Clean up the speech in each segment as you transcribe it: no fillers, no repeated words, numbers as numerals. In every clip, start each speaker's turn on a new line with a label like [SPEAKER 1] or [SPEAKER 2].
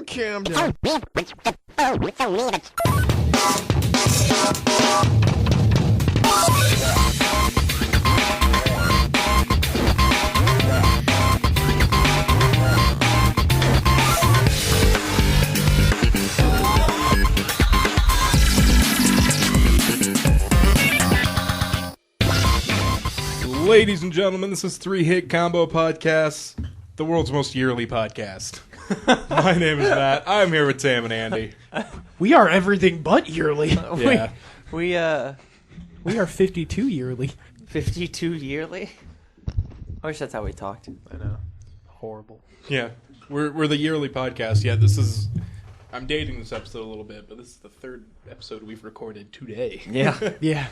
[SPEAKER 1] Calm down.
[SPEAKER 2] Ladies and gentlemen, this is Three Hit Combo Podcast, the world's most yearly podcast. My name is Matt. I'm here with Tam and Andy.
[SPEAKER 1] We are everything but yearly.
[SPEAKER 2] Yeah.
[SPEAKER 3] We
[SPEAKER 1] are 52 yearly.
[SPEAKER 3] 52 yearly? I wish that's how we talked.
[SPEAKER 1] I know. Horrible.
[SPEAKER 2] Yeah. We're the yearly podcast. Yeah, this is... I'm dating this episode a little bit, but this is the third episode we've recorded today.
[SPEAKER 3] Yeah.
[SPEAKER 1] Yeah.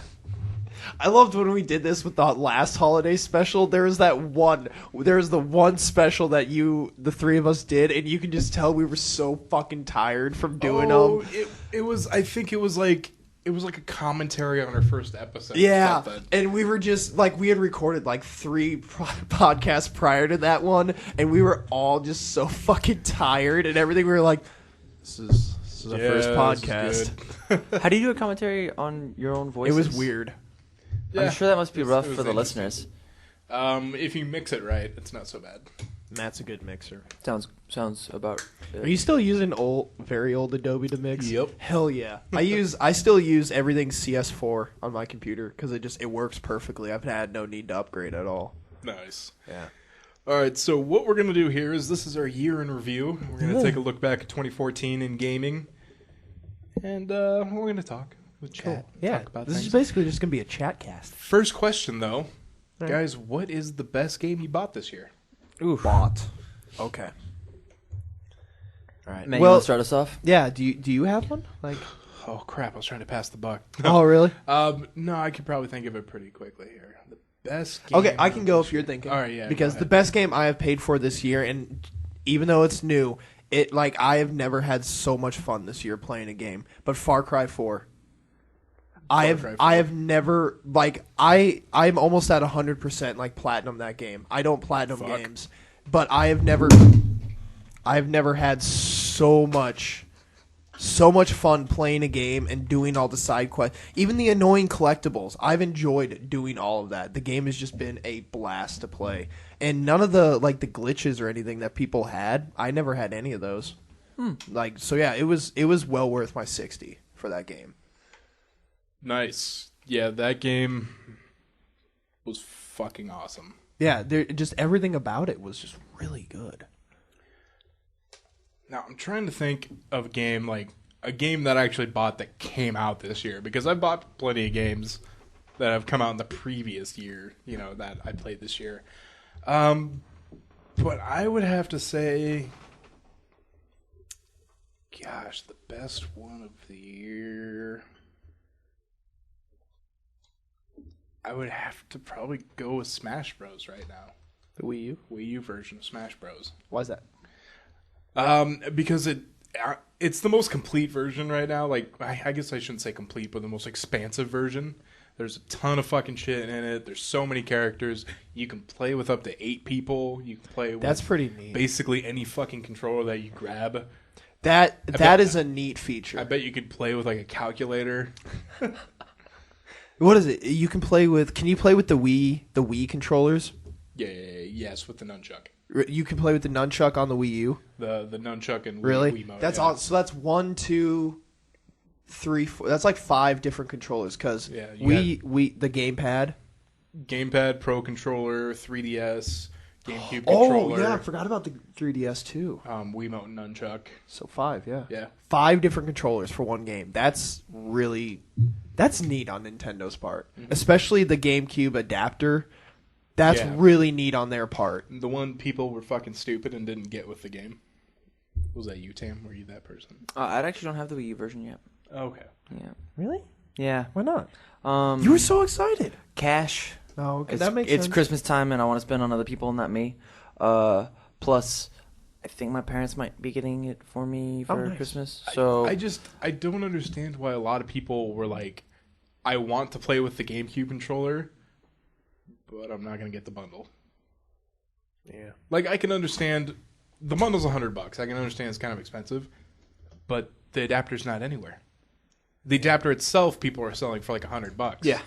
[SPEAKER 1] I loved when we did this with the last holiday special. There was the one special that the three of us did, and you can just tell we were so fucking tired from doing them.
[SPEAKER 2] It was, I think it was like a commentary on our first episode.
[SPEAKER 1] Yeah,
[SPEAKER 2] or something.
[SPEAKER 1] and we were just like, we had recorded like 3 podcasts prior to that one, and we were all just so fucking tired and everything. We were like, this is our first podcast.
[SPEAKER 3] How do you do a commentary on your own voice?
[SPEAKER 1] It was weird.
[SPEAKER 2] Yeah.
[SPEAKER 3] I'm sure that must be rough
[SPEAKER 2] It was
[SPEAKER 3] for the
[SPEAKER 2] interesting.
[SPEAKER 3] listeners.
[SPEAKER 2] If you mix it right, it's not so bad.
[SPEAKER 1] Matt's a good mixer.
[SPEAKER 3] Sounds about it.
[SPEAKER 1] Are you still using very old Adobe to mix?
[SPEAKER 2] Yep.
[SPEAKER 1] Hell yeah. I still use everything CS4 on my computer because it works perfectly. I've had no need to upgrade at all.
[SPEAKER 2] Nice.
[SPEAKER 1] Yeah.
[SPEAKER 2] All right, so what we're going to do here is this is our year in review. We're going to take a look back at 2014 in gaming, and we're going to talk. We'll chat.
[SPEAKER 1] Yeah.
[SPEAKER 2] Talk about
[SPEAKER 1] This
[SPEAKER 2] things.
[SPEAKER 1] is basically just gonna be a chat cast.
[SPEAKER 2] First question, though.
[SPEAKER 1] Right.
[SPEAKER 2] Guys, what is the best game you bought this year?
[SPEAKER 1] Ooh. Bought. Okay. All right.
[SPEAKER 3] Man, you want to start us off?
[SPEAKER 1] Yeah. Do you have one? Like.
[SPEAKER 2] Oh, crap, I was trying to pass the buck.
[SPEAKER 1] Oh, really?
[SPEAKER 2] No, I could probably think of it pretty quickly here. The best game.
[SPEAKER 1] Okay, I can go if you're thinking.
[SPEAKER 2] All right, yeah.
[SPEAKER 1] Because
[SPEAKER 2] go
[SPEAKER 1] the
[SPEAKER 2] ahead.
[SPEAKER 1] best game I have paid for this year, and even though it's new, I have never had so much fun this year playing a game. But Far Cry 4. I have never I'm almost at 100% like platinum that game. I don't platinum games, but I have never had so much fun playing a game and doing all the side quests, even the annoying collectibles. I've enjoyed doing all of that. The game has just been a blast to play, and none of the the glitches or anything that people had, I never had any of those. So yeah, it was well worth my 60 for that game.
[SPEAKER 2] Nice. Yeah, that game was fucking awesome.
[SPEAKER 1] Yeah, just everything about it was just really good.
[SPEAKER 2] Now, I'm trying to think of a game that I actually bought that came out this year, because I bought plenty of games that have come out in the previous year, that I played this year. But I would have to say, gosh, the best one of the year, I would have to probably go with Smash Bros. Right now.
[SPEAKER 1] The Wii
[SPEAKER 2] U version of Smash Bros.
[SPEAKER 1] Why is that?
[SPEAKER 2] Because it's the most complete version right now. I guess I shouldn't say complete, but the most expansive version. There's a ton of fucking shit in it. There's so many characters. You can play with up to 8 people. You can play with
[SPEAKER 1] That's pretty neat.
[SPEAKER 2] basically any fucking controller that you grab.
[SPEAKER 1] That is a neat feature.
[SPEAKER 2] I bet you could play with a calculator.
[SPEAKER 1] What is it? Can you play with the Wii controllers?
[SPEAKER 2] Yes, with the nunchuck.
[SPEAKER 1] You can play with the nunchuck on the Wii U.
[SPEAKER 2] The nunchuck and
[SPEAKER 1] Really?
[SPEAKER 2] Wii mode.
[SPEAKER 1] That's
[SPEAKER 2] yeah.
[SPEAKER 1] all. So that's 1, 2, 3, 4. That's like 5 different controllers because
[SPEAKER 2] Yeah,
[SPEAKER 1] the gamepad.
[SPEAKER 2] Gamepad, Pro Controller, 3DS, GameCube
[SPEAKER 1] Oh
[SPEAKER 2] controller.
[SPEAKER 1] yeah, I forgot about the 3DS too.
[SPEAKER 2] Wiimote and nunchuck.
[SPEAKER 1] So 5, yeah.
[SPEAKER 2] Yeah.
[SPEAKER 1] 5 different controllers for one game. That's neat on Nintendo's part, especially the GameCube adapter. That's really neat on their part.
[SPEAKER 2] The one people were fucking stupid and didn't get with the game. Was that you, Tam? Were you that person?
[SPEAKER 3] I actually don't have the Wii U version yet.
[SPEAKER 2] Okay.
[SPEAKER 3] Yeah.
[SPEAKER 1] Really?
[SPEAKER 3] Yeah.
[SPEAKER 1] Why not? You were so excited.
[SPEAKER 3] Cash.
[SPEAKER 1] Oh, okay.
[SPEAKER 3] It's,
[SPEAKER 1] That makes
[SPEAKER 3] it's
[SPEAKER 1] sense.
[SPEAKER 3] Christmas time, and I want to spend on other people, not me. Plus, I think my parents might be getting it for me for
[SPEAKER 1] nice.
[SPEAKER 3] Christmas. So
[SPEAKER 2] I don't understand why a lot of people were like, I want to play with the GameCube controller, but I'm not going to get the bundle.
[SPEAKER 1] Yeah.
[SPEAKER 2] Like, I can understand the bundle's $100. I can understand it's kind of expensive, but the adapter's not anywhere. The adapter itself, people are selling for like $100.
[SPEAKER 1] Yeah.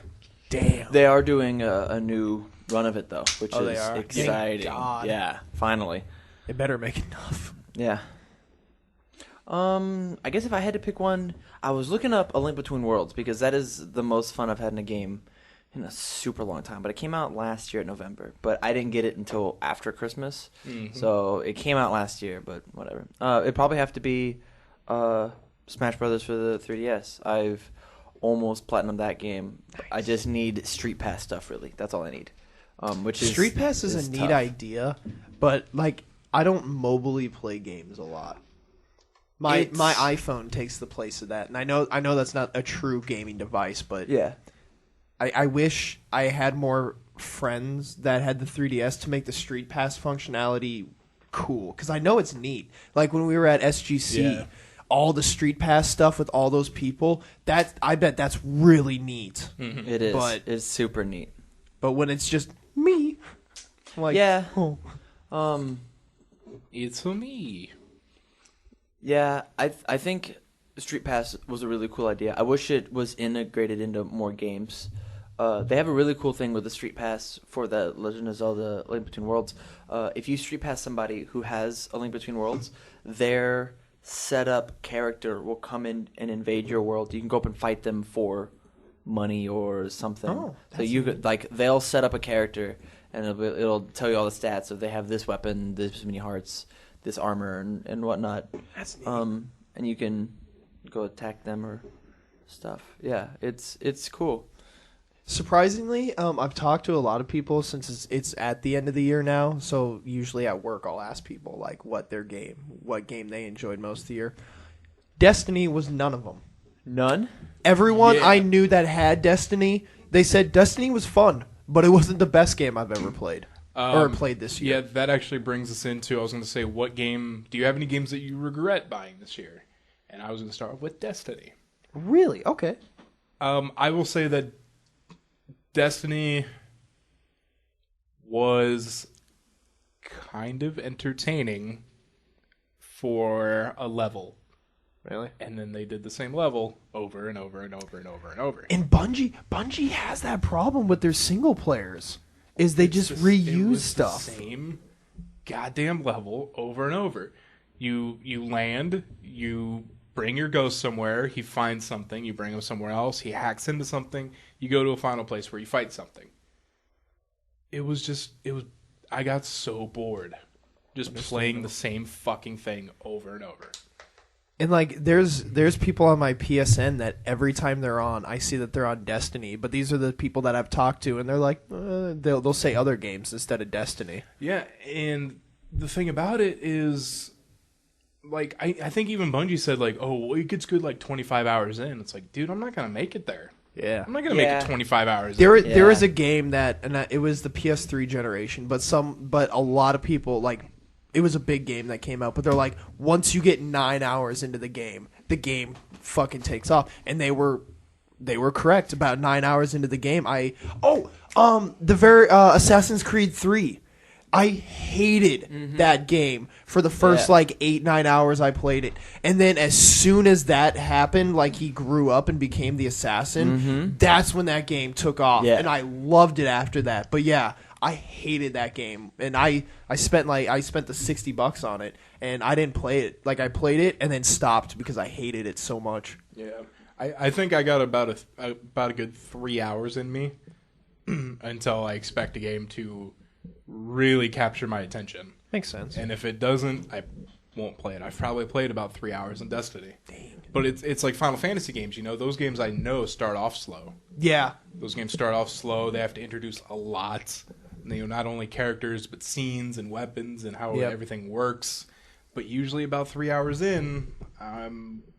[SPEAKER 1] Damn.
[SPEAKER 3] They are doing a new run of it though, which
[SPEAKER 1] Oh, they
[SPEAKER 3] is
[SPEAKER 1] are?
[SPEAKER 3] exciting.
[SPEAKER 1] Thank God.
[SPEAKER 3] Yeah, finally.
[SPEAKER 1] It better make enough.
[SPEAKER 3] Yeah. I guess if I had to pick one, I was looking up A Link Between Worlds because that is the most fun I've had in a game in a super long time. But it came out last year in November, but I didn't get it until after Christmas.
[SPEAKER 2] Mm-hmm.
[SPEAKER 3] So it came out last year, but whatever. It'd probably have to be Smash Brothers for the 3DS. I've almost platinumed that game. I just need Street Pass stuff, really. That's all I need. Which is
[SPEAKER 1] Street Pass is a neat
[SPEAKER 3] tough.
[SPEAKER 1] idea, but like I don't mobily play games a lot. My iPhone takes the place of that, and I know that's not a true gaming device, but
[SPEAKER 3] Yeah.
[SPEAKER 1] I wish I had more friends that had the 3DS to make the Street Pass functionality cool, because I know it's neat. Like when we were at SGC,
[SPEAKER 2] Yeah.
[SPEAKER 1] all the Street Pass stuff with all those people, I bet that's really neat.
[SPEAKER 3] It is.
[SPEAKER 1] But-
[SPEAKER 3] It's super neat.
[SPEAKER 1] But when it's just me, I'm like,
[SPEAKER 3] Yeah.
[SPEAKER 1] oh.
[SPEAKER 2] It's for me.
[SPEAKER 3] Yeah, I think Street Pass was a really cool idea. I wish it was integrated into more games. They have a really cool thing with the Street Pass for the Legend of Zelda: Link Between Worlds. If you Street Pass somebody who has a Link Between Worlds, their setup character will come in and invade your world. You can go up and fight them for money or something.
[SPEAKER 1] Oh,
[SPEAKER 3] so you could they'll set up a character and it'll tell you all the stats. If they have this weapon, this many hearts, this armor, and whatnot.
[SPEAKER 1] That's neat.
[SPEAKER 3] And you can go attack them or stuff. Yeah, it's cool.
[SPEAKER 1] Surprisingly, I've talked to a lot of people since it's at the end of the year now. So usually at work, I'll ask people like what game they enjoyed most of the year. Destiny was none of them.
[SPEAKER 3] None?
[SPEAKER 1] Everyone
[SPEAKER 2] Yeah.
[SPEAKER 1] I knew that had Destiny, they said Destiny was fun, but it wasn't the best game I've ever played or played this year.
[SPEAKER 2] Yeah, that actually brings us into, I was going to say, what game, do you have any games that you regret buying this year? And I was going to start with Destiny.
[SPEAKER 1] Really? Okay.
[SPEAKER 2] I will say that Destiny was kind of entertaining for a level.
[SPEAKER 1] Really?
[SPEAKER 2] And then they did the same level over and over and over and over and over.
[SPEAKER 1] And Bungie has that problem with their single players. Is they just
[SPEAKER 2] It
[SPEAKER 1] reuse
[SPEAKER 2] was
[SPEAKER 1] stuff.
[SPEAKER 2] The same goddamn level over and over. You land, you bring your ghost somewhere, he finds something, you bring him somewhere else, he hacks into something, you go to a final place where you fight something. I got so bored just playing the same fucking thing over and over.
[SPEAKER 1] And like, there's people on my PSN that every time they're on, I see that they're on Destiny. But these are the people that I've talked to, and they're like, they'll say other games instead of Destiny.
[SPEAKER 2] Yeah, and the thing about it is, like, I think even Bungie said, like, oh, well, it gets good like 25 hours in. It's like, dude, I'm not going to make it there.
[SPEAKER 1] Yeah.
[SPEAKER 2] I'm not going to make it 25 hours
[SPEAKER 1] There
[SPEAKER 2] in.
[SPEAKER 1] there is a game that, and it was the PS3 generation, but a lot of people, like, it was a big game that came out, but they're like, once you get 9 hours into the game fucking takes off. And they were correct. About 9 hours into the game, Assassin's Creed 3. I hated that game for the first 8-9 hours I played it. And then as soon as that happened, like he grew up and became the assassin, that's when that game took off.
[SPEAKER 3] Yeah.
[SPEAKER 1] And I loved it after that. But yeah, I hated that game. And I spent the $60 on it, and I didn't play it. Like, I played it and then stopped because I hated it so much.
[SPEAKER 2] Yeah. I think I got about a good 3 hours in me until I expect a game to really capture my attention.
[SPEAKER 1] Makes sense.
[SPEAKER 2] And if it doesn't, I won't play it. I've probably played about 3 hours in Destiny. Dang. But it's like Final Fantasy games, you know? Those games I know start off slow.
[SPEAKER 1] Yeah.
[SPEAKER 2] Those games start off slow. They have to introduce a lot. You know, not only characters, but scenes and weapons and how everything works. But usually about 3 hours in,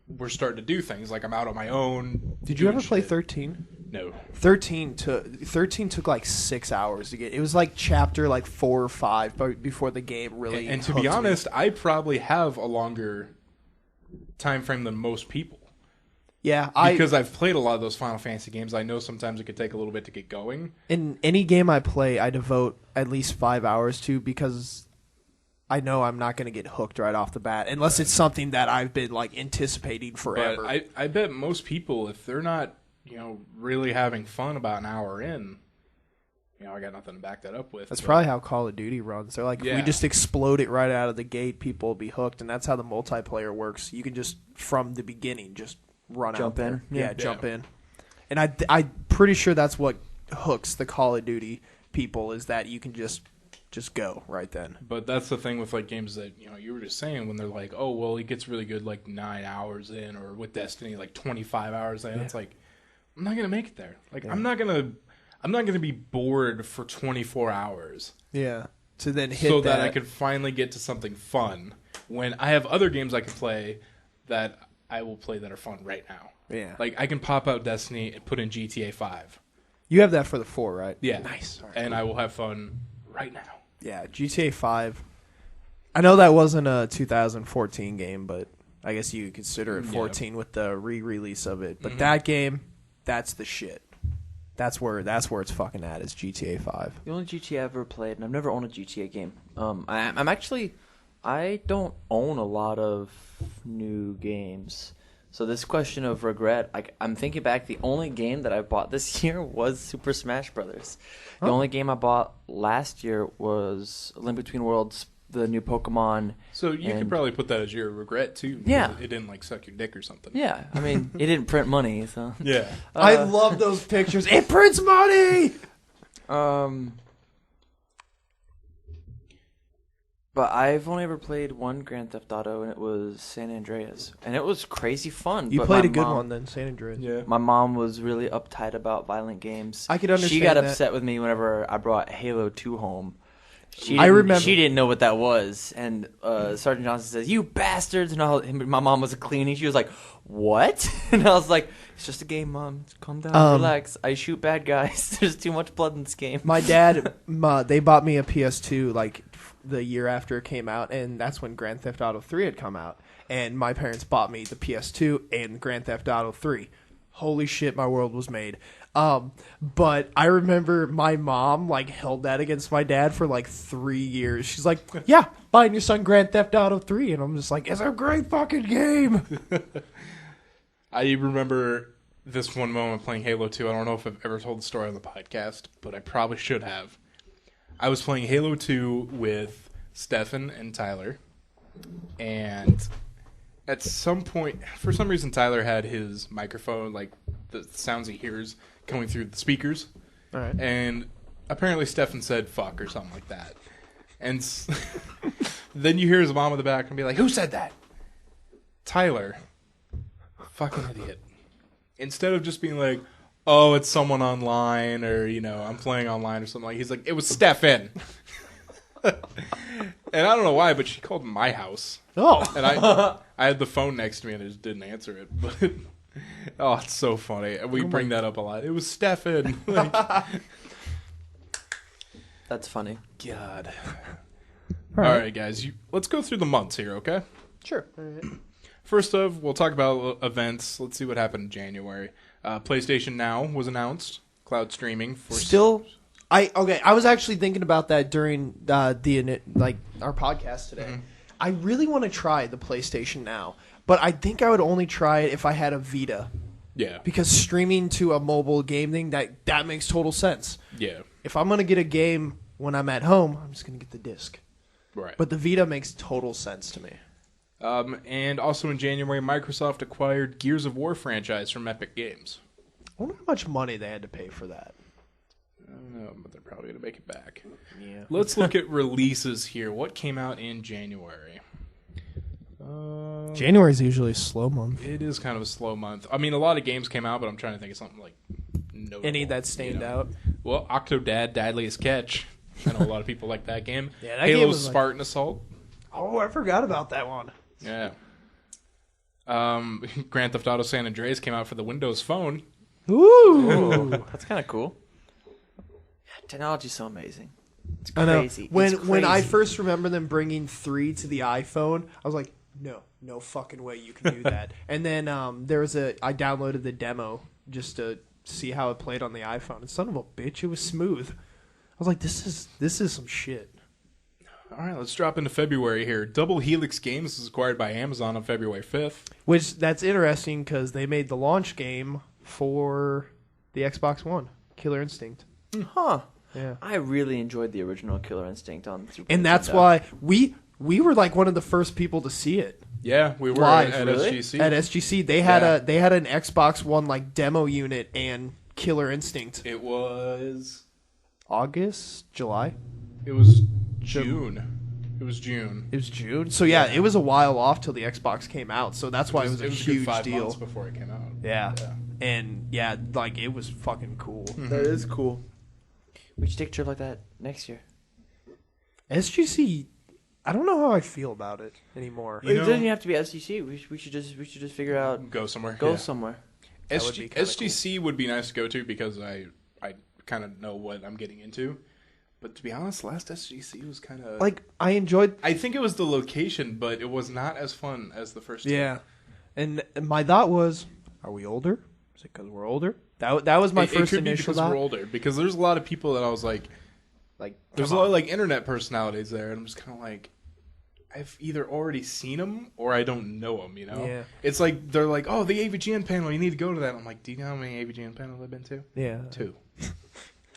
[SPEAKER 2] we're starting to do things. Like I'm out on my own.
[SPEAKER 1] Did you ever play
[SPEAKER 2] shit.
[SPEAKER 1] 13?
[SPEAKER 2] No.
[SPEAKER 1] 13 took like 6 hours to get. It was like chapter 4 or 5 before the game really.
[SPEAKER 2] And to be
[SPEAKER 1] hooked me.
[SPEAKER 2] honest, I probably have a longer time frame than most people.
[SPEAKER 1] Yeah,
[SPEAKER 2] Because I've played a lot of those Final Fantasy games, I know sometimes it could take a little bit to get going.
[SPEAKER 1] in any game I play, I devote at least 5 hours to, because I know I'm not going to get hooked right off the bat unless it's something that I've been like anticipating forever.
[SPEAKER 2] But I bet most people, if they're not, really having fun about an hour in, I got nothing to back that up with.
[SPEAKER 1] That's probably how Call of Duty runs. They're like, if we just explode it right out of the gate, people will be hooked, and that's how the multiplayer works. You can just, from the beginning, just run
[SPEAKER 3] Jump
[SPEAKER 1] out there.
[SPEAKER 3] in.
[SPEAKER 1] Yeah, jump in. And I'm pretty sure that's what hooks the Call of Duty people, is that you can just go right then.
[SPEAKER 2] But that's the thing with like games that you were just saying, when they're like, oh well, it gets really good like 9 hours in, or with Destiny like 25 hours in. It's like, I'm not gonna make it there. Like I'm not gonna be bored for 24 hours.
[SPEAKER 1] Yeah. To then hit
[SPEAKER 2] so that I could finally get to something fun, when I have other games I can play that I will play that are fun right now.
[SPEAKER 1] Yeah.
[SPEAKER 2] Like I can pop out Destiny and put in GTA 5.
[SPEAKER 1] You have that for the 4, right?
[SPEAKER 2] Yeah.
[SPEAKER 1] Nice. Right,
[SPEAKER 2] and I will have fun right now.
[SPEAKER 1] Yeah, GTA 5. I know that wasn't a 2014 game, but I guess you could consider it 14 with the re-release of it. But that game, that's the shit. That's where it's fucking at, is GTA 5.
[SPEAKER 3] The only GTA I've ever played, and I've never owned a GTA game. I don't own a lot of new games. So this question of regret, I'm thinking back, the only game that I bought this year was Super Smash Brothers. The only game I bought last year was Link Between Worlds, the new Pokemon.
[SPEAKER 2] So you could probably put that as your regret too.
[SPEAKER 3] Yeah.
[SPEAKER 2] It didn't like suck your dick or something.
[SPEAKER 3] Yeah, I mean, it didn't print money, so.
[SPEAKER 2] Yeah.
[SPEAKER 1] I love those pictures. It prints money!
[SPEAKER 3] But I've only ever played one Grand Theft Auto, and it was San Andreas. And it was crazy fun.
[SPEAKER 1] You played a good one then, San Andreas.
[SPEAKER 2] Yeah.
[SPEAKER 3] My mom was really uptight about violent games.
[SPEAKER 1] I could understand
[SPEAKER 3] She got
[SPEAKER 1] that.
[SPEAKER 3] upset with me whenever I brought Halo 2 home. She didn't know what that was. And Sergeant Johnson says, "You bastards." And my mom was cleaning. She was like, "What?" And I was like, "It's just a game, Mom. Calm down, relax. I shoot bad guys. There's too much blood in this game."
[SPEAKER 1] My dad, they bought me a PS2 like the year after it came out, and that's when Grand Theft Auto 3 had come out. And my parents bought me the PS2 and Grand Theft Auto 3. Holy shit, my world was made. But I remember my mom held that against my dad for 3 years. She's like, "Yeah, buying your son Grand Theft Auto 3," and I'm just like, "It's a great fucking game."
[SPEAKER 2] I remember this one moment playing Halo 2. I don't know if I've ever told the story on the podcast, but I probably should have. I was playing Halo 2 with Stefan and Tyler, and at some point, for some reason, Tyler had his microphone, the sounds he hears coming through the speakers.
[SPEAKER 1] All right.
[SPEAKER 2] And apparently Stefan said fuck or something like that. And then you hear his mom in the back and be like, "Who said that?" Tyler. Fucking idiot. Instead of just being like, "Oh, it's someone online," or, "I'm playing online," or something he's like, "It was Stefan." And I don't know why, but she called my house.
[SPEAKER 1] Oh.
[SPEAKER 2] And I had the phone next to me and I just didn't answer it. But oh, it's so funny. We bring that up a lot. It was Stefan.
[SPEAKER 3] That's funny.
[SPEAKER 2] God. All right, guys. Let's go through the months here, okay?
[SPEAKER 1] Sure.
[SPEAKER 2] First off, we'll talk about events. Let's see what happened in January. PlayStation Now was announced. Cloud streaming for
[SPEAKER 1] I was actually thinking about that during our podcast today.
[SPEAKER 2] Mm-hmm.
[SPEAKER 1] I really want to try the PlayStation Now, but I think I would only try it if I had a Vita.
[SPEAKER 2] Yeah.
[SPEAKER 1] Because streaming to a mobile game thing, that makes total sense.
[SPEAKER 2] Yeah.
[SPEAKER 1] If I'm going to get a game when I'm at home, I'm just going to get the disc.
[SPEAKER 2] Right.
[SPEAKER 1] But the Vita makes total sense to me.
[SPEAKER 2] And also in January, Microsoft acquired Gears of War franchise from Epic Games.
[SPEAKER 1] I wonder how much money they had to pay for that.
[SPEAKER 2] I don't know, but they're probably going to make it back.
[SPEAKER 1] Yeah.
[SPEAKER 2] Let's look at releases here. What came out in January?
[SPEAKER 1] January's usually a slow month.
[SPEAKER 2] It is kind of a slow month. I mean, a lot of games came out, but I'm trying to think of something notable.
[SPEAKER 1] Any that stand out?
[SPEAKER 2] Well, Octodad, Deadliest Catch. I know a lot of people like that game.
[SPEAKER 1] Yeah, that
[SPEAKER 2] Halo's
[SPEAKER 1] game was
[SPEAKER 2] Spartan Assault.
[SPEAKER 1] Oh, I forgot about that one.
[SPEAKER 2] Yeah. Grand Theft Auto San Andreas came out for the Windows Phone.
[SPEAKER 1] Ooh.
[SPEAKER 3] That's kind of cool. Yeah, technology's so amazing. It's
[SPEAKER 1] I know.
[SPEAKER 3] crazy.
[SPEAKER 1] When I first remember them bringing 3 to the iPhone, I was like, no fucking way you can do that. And then I downloaded the demo just to see how it played on the iPhone. And son of a bitch, it was smooth. I was like, this is some shit.
[SPEAKER 2] All right, let's drop into February here. Double Helix Games was acquired by Amazon on February 5th.
[SPEAKER 1] Which, that's interesting because they made the launch game for the Xbox One, Killer Instinct.
[SPEAKER 3] Huh.
[SPEAKER 1] Yeah.
[SPEAKER 3] I really enjoyed the original Killer Instinct on Super
[SPEAKER 1] And that's
[SPEAKER 3] Nintendo.
[SPEAKER 1] why we were like one of the first people to see it.
[SPEAKER 2] Yeah, we were
[SPEAKER 1] Live,
[SPEAKER 2] at
[SPEAKER 3] really?
[SPEAKER 2] SGC.
[SPEAKER 1] At SGC, they had an Xbox One like demo unit and Killer Instinct.
[SPEAKER 2] It was
[SPEAKER 1] July.
[SPEAKER 2] It was June. It was June.
[SPEAKER 1] It was June. So yeah, it was a while off till the Xbox came out. So that's why it was a
[SPEAKER 2] good
[SPEAKER 1] huge
[SPEAKER 2] 5
[SPEAKER 1] deal.
[SPEAKER 2] months before it came out.
[SPEAKER 1] Yeah. And yeah, like it was fucking cool.
[SPEAKER 3] That is cool. We should take a trip like that next year.
[SPEAKER 1] SGC, I don't know how I feel about it anymore.
[SPEAKER 2] You
[SPEAKER 3] It
[SPEAKER 2] know-
[SPEAKER 3] doesn't even have to be SGC. We should just figure out
[SPEAKER 2] Go somewhere.
[SPEAKER 3] go
[SPEAKER 2] Yeah.
[SPEAKER 3] somewhere.
[SPEAKER 1] That would be kinda
[SPEAKER 2] SGC would be nice to go to because I kind of know what I'm getting into. But to be honest, last SGC was kind of
[SPEAKER 1] Like I enjoyed.
[SPEAKER 2] I think it was the location, but it was not as fun as the first.
[SPEAKER 1] Yeah. And my thought was, are we older? Is it because we're older? That was my
[SPEAKER 2] It
[SPEAKER 1] first
[SPEAKER 2] could be
[SPEAKER 1] initial
[SPEAKER 2] because
[SPEAKER 1] thought.
[SPEAKER 2] we're older. Because there's a lot of people that I was like, there's a lot of like internet personalities there, and I'm just kind of like, I've either already seen them or I don't know them. You know?
[SPEAKER 1] Yeah.
[SPEAKER 2] It's like they're like, oh, the AVGN panel, you need to go to that. I'm like, do you know how many AVGN panels I've been to?
[SPEAKER 1] Yeah.
[SPEAKER 2] 2.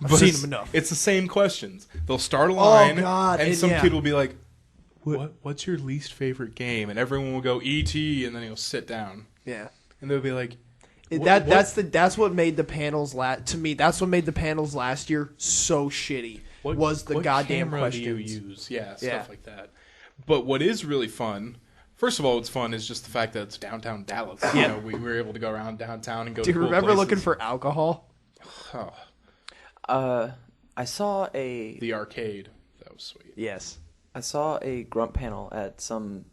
[SPEAKER 1] I've
[SPEAKER 2] But
[SPEAKER 1] seen
[SPEAKER 2] it's-
[SPEAKER 1] them enough.
[SPEAKER 2] It's the same questions. They'll start a line,
[SPEAKER 1] God,
[SPEAKER 2] and
[SPEAKER 1] and
[SPEAKER 2] some
[SPEAKER 1] yeah.
[SPEAKER 2] kid will be like, "What's your least favorite game?" And everyone will go E.T., and then he'll sit down,
[SPEAKER 1] Yeah.
[SPEAKER 2] and they'll be like,
[SPEAKER 1] That's what made the panels to me. That's what made the panels last year so shitty. Was the
[SPEAKER 2] what
[SPEAKER 1] goddamn
[SPEAKER 2] camera
[SPEAKER 1] questions?
[SPEAKER 2] do you use? Yeah, stuff
[SPEAKER 1] Yeah.
[SPEAKER 2] like that. But what is really fun? First of all, what's fun is just the fact that it's downtown Dallas.
[SPEAKER 1] Yeah.
[SPEAKER 2] You know, we were able to go around downtown and go.
[SPEAKER 1] Do
[SPEAKER 2] to
[SPEAKER 1] you
[SPEAKER 2] cool
[SPEAKER 1] remember
[SPEAKER 2] places.
[SPEAKER 1] looking for alcohol?
[SPEAKER 2] Oh,
[SPEAKER 3] I saw a
[SPEAKER 2] the arcade? That was sweet.
[SPEAKER 1] Yes.
[SPEAKER 3] I saw a grunt panel at some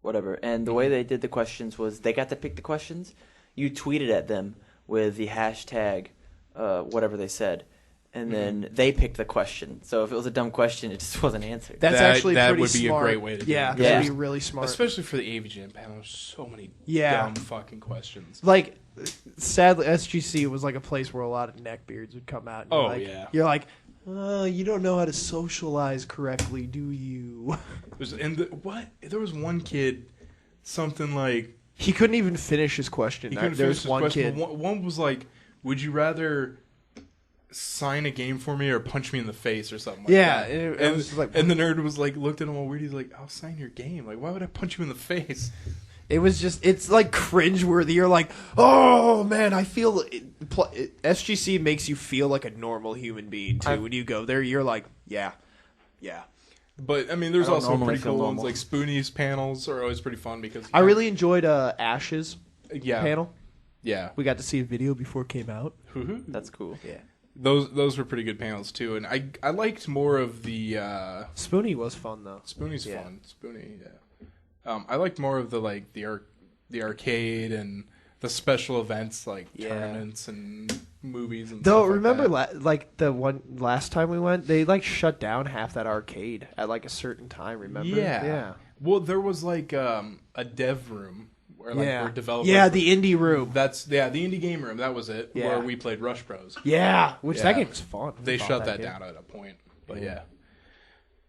[SPEAKER 3] whatever, and the way they did the questions was they got to pick the questions. You tweeted at them with the hashtag whatever they said, and then they picked the question. So if it was a dumb question, it just wasn't answered.
[SPEAKER 1] That's
[SPEAKER 2] That-
[SPEAKER 1] actually
[SPEAKER 2] that
[SPEAKER 1] pretty
[SPEAKER 2] would be a
[SPEAKER 1] smart.
[SPEAKER 2] great way to do
[SPEAKER 1] Yeah,
[SPEAKER 2] it.
[SPEAKER 1] that'd
[SPEAKER 3] Yeah.
[SPEAKER 1] be really smart.
[SPEAKER 2] Especially for the AVGN panel, there's so many
[SPEAKER 1] Yeah.
[SPEAKER 2] dumb fucking questions.
[SPEAKER 1] Like, sadly, SGC was like a place where a lot of neckbeards would come out. And
[SPEAKER 2] Oh,
[SPEAKER 1] like,
[SPEAKER 2] yeah.
[SPEAKER 1] You're like, you don't know how to socialize correctly, do you?
[SPEAKER 2] There was one kid, something like
[SPEAKER 1] He couldn't even finish his question.
[SPEAKER 2] he couldn't
[SPEAKER 1] There
[SPEAKER 2] finish
[SPEAKER 1] was
[SPEAKER 2] his
[SPEAKER 1] one
[SPEAKER 2] question.
[SPEAKER 1] kid.
[SPEAKER 2] One was like, "Would you rather sign a game for me or punch me in the face or something?" Like
[SPEAKER 1] Yeah,
[SPEAKER 2] that.
[SPEAKER 1] and it
[SPEAKER 2] and,
[SPEAKER 1] was like-
[SPEAKER 2] and the nerd was like, looked at him all weird. He's like, "I'll sign your game. Like, why would I punch you in the face?"
[SPEAKER 1] It was just, it's like cringeworthy. You're like, oh man, I feel SGC makes you feel like a normal human being too. When you go there, you're like, yeah.
[SPEAKER 2] But I mean, there's
[SPEAKER 3] I don't
[SPEAKER 2] also
[SPEAKER 3] normally
[SPEAKER 2] pretty
[SPEAKER 3] feel
[SPEAKER 2] cool ones
[SPEAKER 3] normal.
[SPEAKER 2] like Spoonie's panels are always pretty fun because
[SPEAKER 1] I really enjoyed Ash's
[SPEAKER 2] yeah
[SPEAKER 1] panel.
[SPEAKER 2] yeah
[SPEAKER 1] We got to see a video before it came out.
[SPEAKER 3] That's cool.
[SPEAKER 1] Yeah.
[SPEAKER 2] those were pretty good panels too, and I liked more of the
[SPEAKER 1] Spoonie was fun though.
[SPEAKER 2] Spoonie's
[SPEAKER 1] Yeah.
[SPEAKER 2] fun. Spoonie, yeah. I liked more of the like the arcade and the special events like
[SPEAKER 1] Yeah.
[SPEAKER 2] tournaments and movies and
[SPEAKER 1] Though
[SPEAKER 2] stuff
[SPEAKER 1] remember,
[SPEAKER 2] like that.
[SPEAKER 1] like the one last time we went, they like shut down half that arcade at like a certain time. Remember?
[SPEAKER 2] Yeah. Well, there was like a dev room where like where developers.
[SPEAKER 1] Yeah, the indie room.
[SPEAKER 2] the indie game room. That was it.
[SPEAKER 1] Yeah.
[SPEAKER 2] Where we played Rush Bros.
[SPEAKER 1] Yeah, which that
[SPEAKER 2] Yeah.
[SPEAKER 1] game was fun.
[SPEAKER 2] They
[SPEAKER 1] Bought
[SPEAKER 2] shut that
[SPEAKER 1] game.
[SPEAKER 2] down at a point. But yeah.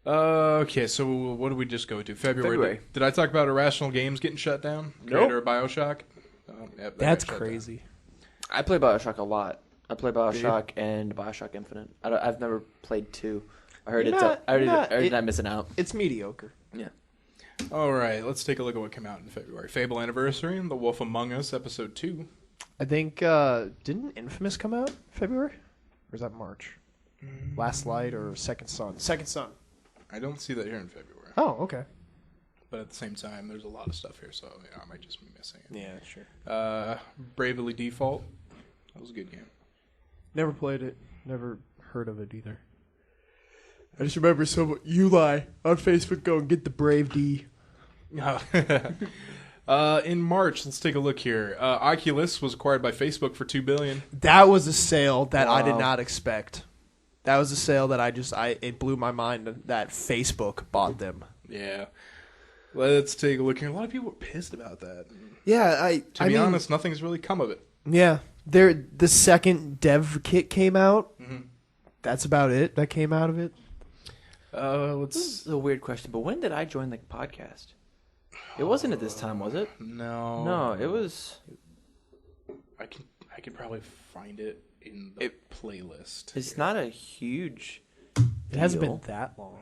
[SPEAKER 2] Okay, so what did we just go to? February. Did I talk about Irrational Games getting shut down?
[SPEAKER 3] Nope.
[SPEAKER 2] Creator of BioShock? Yep, that
[SPEAKER 1] That's
[SPEAKER 2] got shut down.
[SPEAKER 1] crazy.
[SPEAKER 3] I play BioShock a lot. I play BioShock and BioShock Infinite. I've never played 2. I heard
[SPEAKER 1] You're
[SPEAKER 3] it's
[SPEAKER 1] not-
[SPEAKER 3] I heard,
[SPEAKER 1] you're not-
[SPEAKER 3] I heard
[SPEAKER 1] it-
[SPEAKER 3] I'm missing out.
[SPEAKER 1] It's mediocre.
[SPEAKER 3] Yeah.
[SPEAKER 2] All right, let's take a look at what came out in February. Fable Anniversary and The Wolf Among Us Episode 2.
[SPEAKER 1] I think didn't Infamous come out in February? Or is that March? Last Light or Second Son? Second Son.
[SPEAKER 2] I don't see that here in February.
[SPEAKER 1] Oh, okay.
[SPEAKER 2] But at the same time, there's a lot of stuff here, so I might just be missing it.
[SPEAKER 1] Yeah, sure.
[SPEAKER 2] Bravely Default. That was a good game.
[SPEAKER 1] Never played it. Never heard of it either. I just remember Eli on Facebook going, get the Brave D.
[SPEAKER 2] In March, let's take a look here. Oculus was acquired by Facebook for $2 billion.
[SPEAKER 1] That was a sale that I did
[SPEAKER 3] Wow.
[SPEAKER 1] not expect. That was a sale that it blew my mind that Facebook bought them.
[SPEAKER 2] Yeah. Let's take a look here. A lot of people were pissed about that.
[SPEAKER 1] Yeah,
[SPEAKER 2] To be honest, nothing's really come of it.
[SPEAKER 1] Yeah, the second dev kit came out.
[SPEAKER 2] Mhm.
[SPEAKER 1] That's about it. That came out of it.
[SPEAKER 2] Let's.
[SPEAKER 3] This is a weird question, but when did I join the podcast? It wasn't at this time, was it?
[SPEAKER 2] No.
[SPEAKER 3] No, it was.
[SPEAKER 2] I can probably find it in the playlist.
[SPEAKER 3] It's not a huge.
[SPEAKER 1] It hasn't
[SPEAKER 3] deal.
[SPEAKER 1] been that long.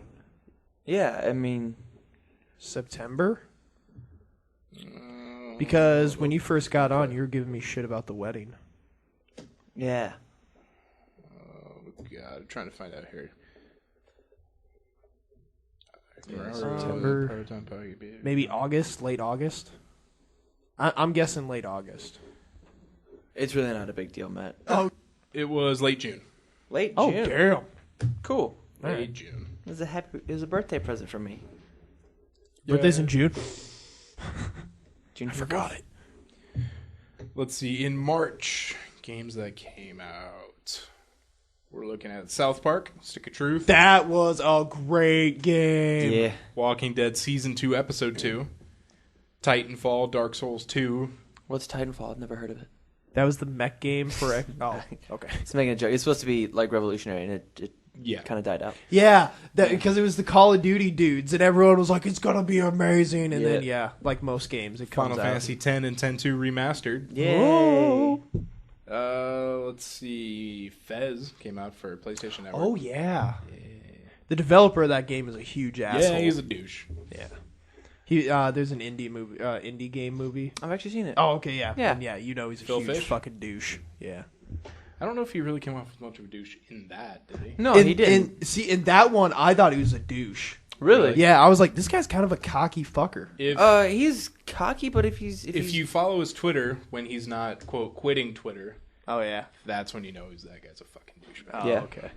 [SPEAKER 3] Yeah, I mean,
[SPEAKER 1] September? Because when you first got on, you were giving me shit about the wedding.
[SPEAKER 3] yeah.
[SPEAKER 2] God, I'm trying to find out here.
[SPEAKER 1] September. Maybe August, late August. I'm guessing late August.
[SPEAKER 3] It's really not a big deal, Matt.
[SPEAKER 1] Oh,
[SPEAKER 2] It was late June.
[SPEAKER 3] Late
[SPEAKER 1] oh,
[SPEAKER 3] June.
[SPEAKER 1] damn!
[SPEAKER 3] Cool.
[SPEAKER 2] Late June.
[SPEAKER 3] It was a birthday present from me.
[SPEAKER 1] Birthday's in June.
[SPEAKER 3] June.
[SPEAKER 1] I forgot it.
[SPEAKER 2] Let's see. In March, games that came out. We're looking at South Park, Stick of Truth.
[SPEAKER 1] That was a great game.
[SPEAKER 3] Yeah.
[SPEAKER 2] Walking Dead Season 2, Episode 2. Titanfall, Dark Souls 2.
[SPEAKER 3] What's Titanfall? I've never heard of it.
[SPEAKER 1] That was the mech game for. Oh, okay.
[SPEAKER 3] It's making a joke. It's supposed to be like revolutionary, and it
[SPEAKER 2] Yeah.
[SPEAKER 3] kind of died out.
[SPEAKER 1] Yeah, because it was the Call of Duty dudes, and everyone was like, "It's gonna be amazing," and then like most games, it comes
[SPEAKER 2] Final
[SPEAKER 1] out.
[SPEAKER 2] Fantasy X and X-2 Remastered.
[SPEAKER 3] Yay!
[SPEAKER 1] Whoa.
[SPEAKER 2] Let's see. Fez came out for PlayStation Network.
[SPEAKER 1] Oh yeah. The developer of that game is a huge asshole.
[SPEAKER 2] Yeah, he's a douche.
[SPEAKER 1] Yeah. There's an indie game movie.
[SPEAKER 3] I've actually seen it.
[SPEAKER 1] Oh, okay, yeah.
[SPEAKER 3] Yeah.
[SPEAKER 1] And yeah, you know he's a
[SPEAKER 2] Phil
[SPEAKER 1] huge
[SPEAKER 2] Fish?
[SPEAKER 1] fucking douche. Yeah.
[SPEAKER 2] I don't know if he really came off as much of a douche in that, did he?
[SPEAKER 3] No, he didn't.
[SPEAKER 1] In that one, I thought he was a douche.
[SPEAKER 3] Really?
[SPEAKER 1] Yeah, I was like, this guy's kind of a cocky fucker.
[SPEAKER 2] If
[SPEAKER 3] He's cocky, but if
[SPEAKER 2] you follow his Twitter when he's not, quote, quitting Twitter,
[SPEAKER 1] Oh, yeah.
[SPEAKER 2] that's when you know that guy's a fucking douchebag.
[SPEAKER 1] Oh,
[SPEAKER 3] Yeah.
[SPEAKER 1] okay.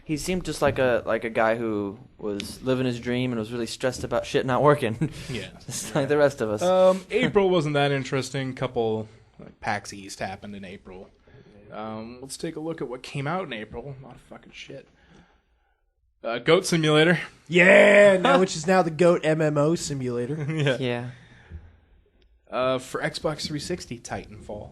[SPEAKER 3] he seemed just like a guy who was living his dream and was really stressed about shit not working,
[SPEAKER 2] Yeah.
[SPEAKER 3] just like the rest of us.
[SPEAKER 2] April wasn't that interesting. Couple PAX East happened in April. Let's take a look at what came out in April. A lot of fucking shit. Goat Simulator.
[SPEAKER 1] Yeah, which is now the GOAT MMO simulator.
[SPEAKER 3] Yeah.
[SPEAKER 2] For Xbox 360, Titanfall.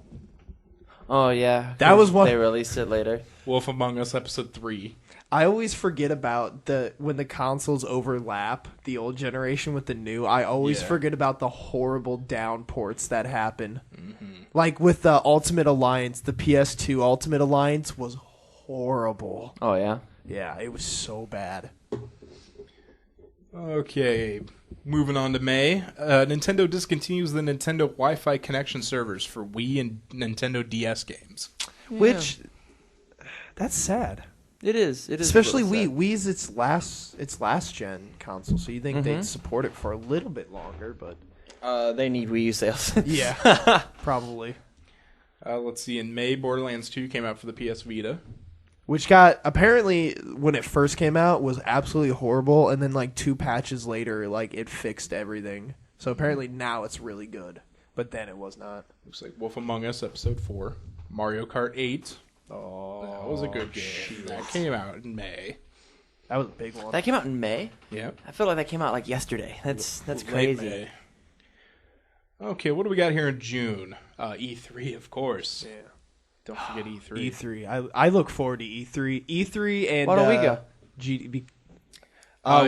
[SPEAKER 3] Oh yeah.
[SPEAKER 1] That was one-
[SPEAKER 3] They released it later.
[SPEAKER 2] Wolf Among Us Episode 3.
[SPEAKER 1] I always forget about when the consoles overlap the old generation with the new. I always
[SPEAKER 2] Yeah.
[SPEAKER 1] forget about the horrible downports that happen. Like with the Ultimate Alliance, the PS2 Ultimate Alliance was horrible.
[SPEAKER 3] Oh yeah.
[SPEAKER 1] Yeah, it was so bad.
[SPEAKER 2] Okay, moving on to May. Nintendo discontinues the Nintendo Wi-Fi connection servers for Wii and Nintendo DS games.
[SPEAKER 1] Which that's sad.
[SPEAKER 3] It is. It is.
[SPEAKER 1] Especially
[SPEAKER 3] a little
[SPEAKER 1] Wii. Wii's its last gen console, so you think they'd support it for a little bit longer, but
[SPEAKER 3] sad. They need Wii U sales.
[SPEAKER 1] yeah, probably.
[SPEAKER 2] Let's see, in May, Borderlands 2 came out for the PS Vita.
[SPEAKER 1] Which got apparently when it first came out was absolutely horrible, and then like 2 patches later, like it fixed everything. So apparently now it's really good, but then it was not.
[SPEAKER 2] Looks like Wolf Among Us Episode 4. Mario Kart 8.
[SPEAKER 1] Oh,
[SPEAKER 2] That was a good game. That came out in May.
[SPEAKER 1] That was a big one.
[SPEAKER 3] That came out in May.
[SPEAKER 2] Yep.
[SPEAKER 3] I feel like that came out like yesterday. That's
[SPEAKER 2] Late
[SPEAKER 3] crazy.
[SPEAKER 2] May. Okay, what do we got here in June? E3, of course.
[SPEAKER 1] Yeah.
[SPEAKER 2] Don't forget E3.
[SPEAKER 1] E3. I look forward to E3. E3 and
[SPEAKER 3] Why don't we go?
[SPEAKER 1] GDB.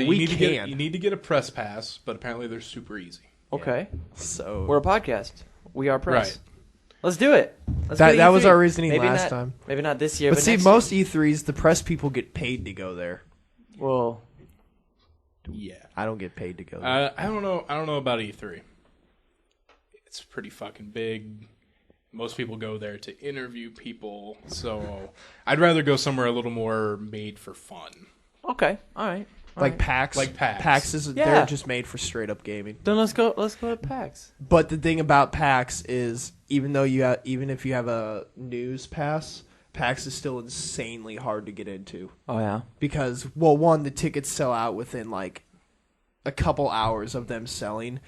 [SPEAKER 2] You
[SPEAKER 1] We
[SPEAKER 2] need
[SPEAKER 1] can.
[SPEAKER 2] you need to get a press pass, but apparently they're super easy.
[SPEAKER 3] Okay.
[SPEAKER 1] So
[SPEAKER 3] We're a podcast. We are press.
[SPEAKER 2] Right.
[SPEAKER 3] Let's do it. Let's
[SPEAKER 1] That-
[SPEAKER 3] go to
[SPEAKER 1] that was
[SPEAKER 3] E3.
[SPEAKER 1] our reasoning
[SPEAKER 3] Maybe
[SPEAKER 1] last
[SPEAKER 3] not-
[SPEAKER 1] time.
[SPEAKER 3] Maybe not this year,
[SPEAKER 1] but
[SPEAKER 3] but
[SPEAKER 1] see,
[SPEAKER 3] next
[SPEAKER 1] most E3s, the press people get paid to go there.
[SPEAKER 3] year. Well,
[SPEAKER 2] Yeah.
[SPEAKER 1] I don't get paid to go there.
[SPEAKER 2] I don't know. I don't know about E3. It's pretty fucking big. Most people go there to interview people, so I'd rather go somewhere a little more made for fun.
[SPEAKER 3] okay. All right. All
[SPEAKER 1] Like
[SPEAKER 3] right.
[SPEAKER 1] PAX.
[SPEAKER 2] Like PAX.
[SPEAKER 1] PAX is
[SPEAKER 3] Yeah.
[SPEAKER 1] they're just made for straight up gaming.
[SPEAKER 3] Then let's go to PAX.
[SPEAKER 1] But the thing about PAX is, even if you have a news pass, PAX is still insanely hard to get into
[SPEAKER 3] Oh yeah.
[SPEAKER 1] because, well, one, the tickets sell out within like a couple hours of them selling,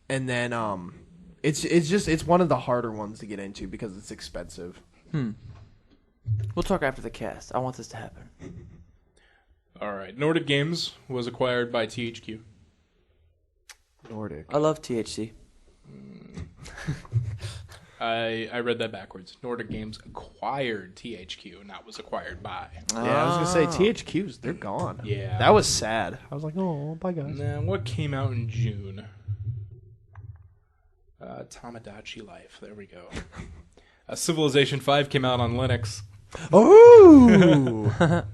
[SPEAKER 1] and then it's one of the harder ones to get into because it's expensive.
[SPEAKER 3] We'll talk after the cast. I want this to happen.
[SPEAKER 2] All right. Nordic Games was acquired by THQ.
[SPEAKER 1] Nordic.
[SPEAKER 3] I love THC.
[SPEAKER 2] I read that backwards. Nordic Games acquired THQ, not was acquired by.
[SPEAKER 1] Yeah, I was gonna say THQ's. They're gone.
[SPEAKER 2] Yeah.
[SPEAKER 1] That was sad. I was like, oh, bye guys.
[SPEAKER 2] Now, what came out in June? Tamagotchi Life. There we go. Civilization 5 came out on Linux.
[SPEAKER 1] Oh.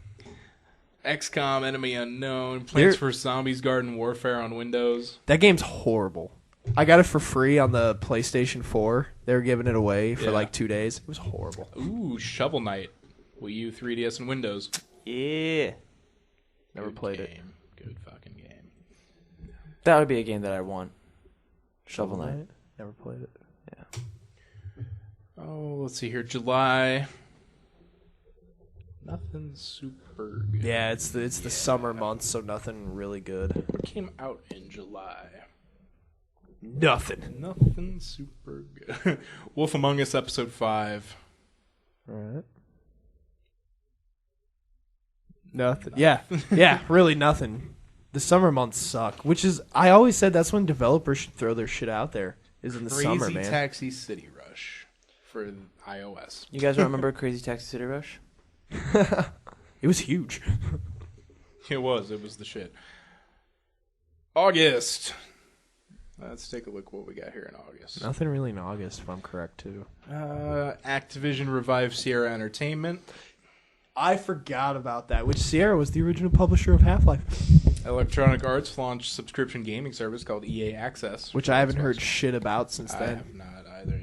[SPEAKER 2] XCOM, Enemy Unknown, Plants vs. Zombies, Garden Warfare on Windows.
[SPEAKER 1] That game's horrible. I got it for free on the PlayStation 4. They were giving it away for like 2 days. It was horrible.
[SPEAKER 2] Ooh, Shovel Knight. Wii U, 3DS, and Windows.
[SPEAKER 3] Yeah.
[SPEAKER 1] Never played it.
[SPEAKER 2] Good fucking game.
[SPEAKER 3] That would be a game that I want. Shovel Knight.
[SPEAKER 1] Never played it.
[SPEAKER 3] Yeah.
[SPEAKER 2] Oh, let's see here. July. Nothing super good.
[SPEAKER 1] Yeah, it's the summer months, so nothing really good.
[SPEAKER 2] What came out in July?
[SPEAKER 1] Nothing.
[SPEAKER 2] Nothing super good. Wolf Among Us Episode 5.
[SPEAKER 1] All right. Nothing. Yeah. Yeah, really nothing. The summer months suck, which is, I always said that's when developers should throw their shit out there, is in the summer,
[SPEAKER 2] Crazy
[SPEAKER 1] man.
[SPEAKER 2] Taxi City Rush for iOS.
[SPEAKER 3] You guys remember Crazy Taxi City Rush?
[SPEAKER 1] It was huge.
[SPEAKER 2] It was the shit. August. Let's take a look what we got here in August.
[SPEAKER 1] Nothing really in August, if I'm correct, too.
[SPEAKER 2] Activision revived Sierra Entertainment.
[SPEAKER 1] I forgot about that, which Sierra was the original publisher of Half-Life.
[SPEAKER 2] Electronic Arts launched subscription gaming service called EA Access.
[SPEAKER 1] Which I haven't heard shit about since
[SPEAKER 2] I
[SPEAKER 1] then.
[SPEAKER 2] have not either,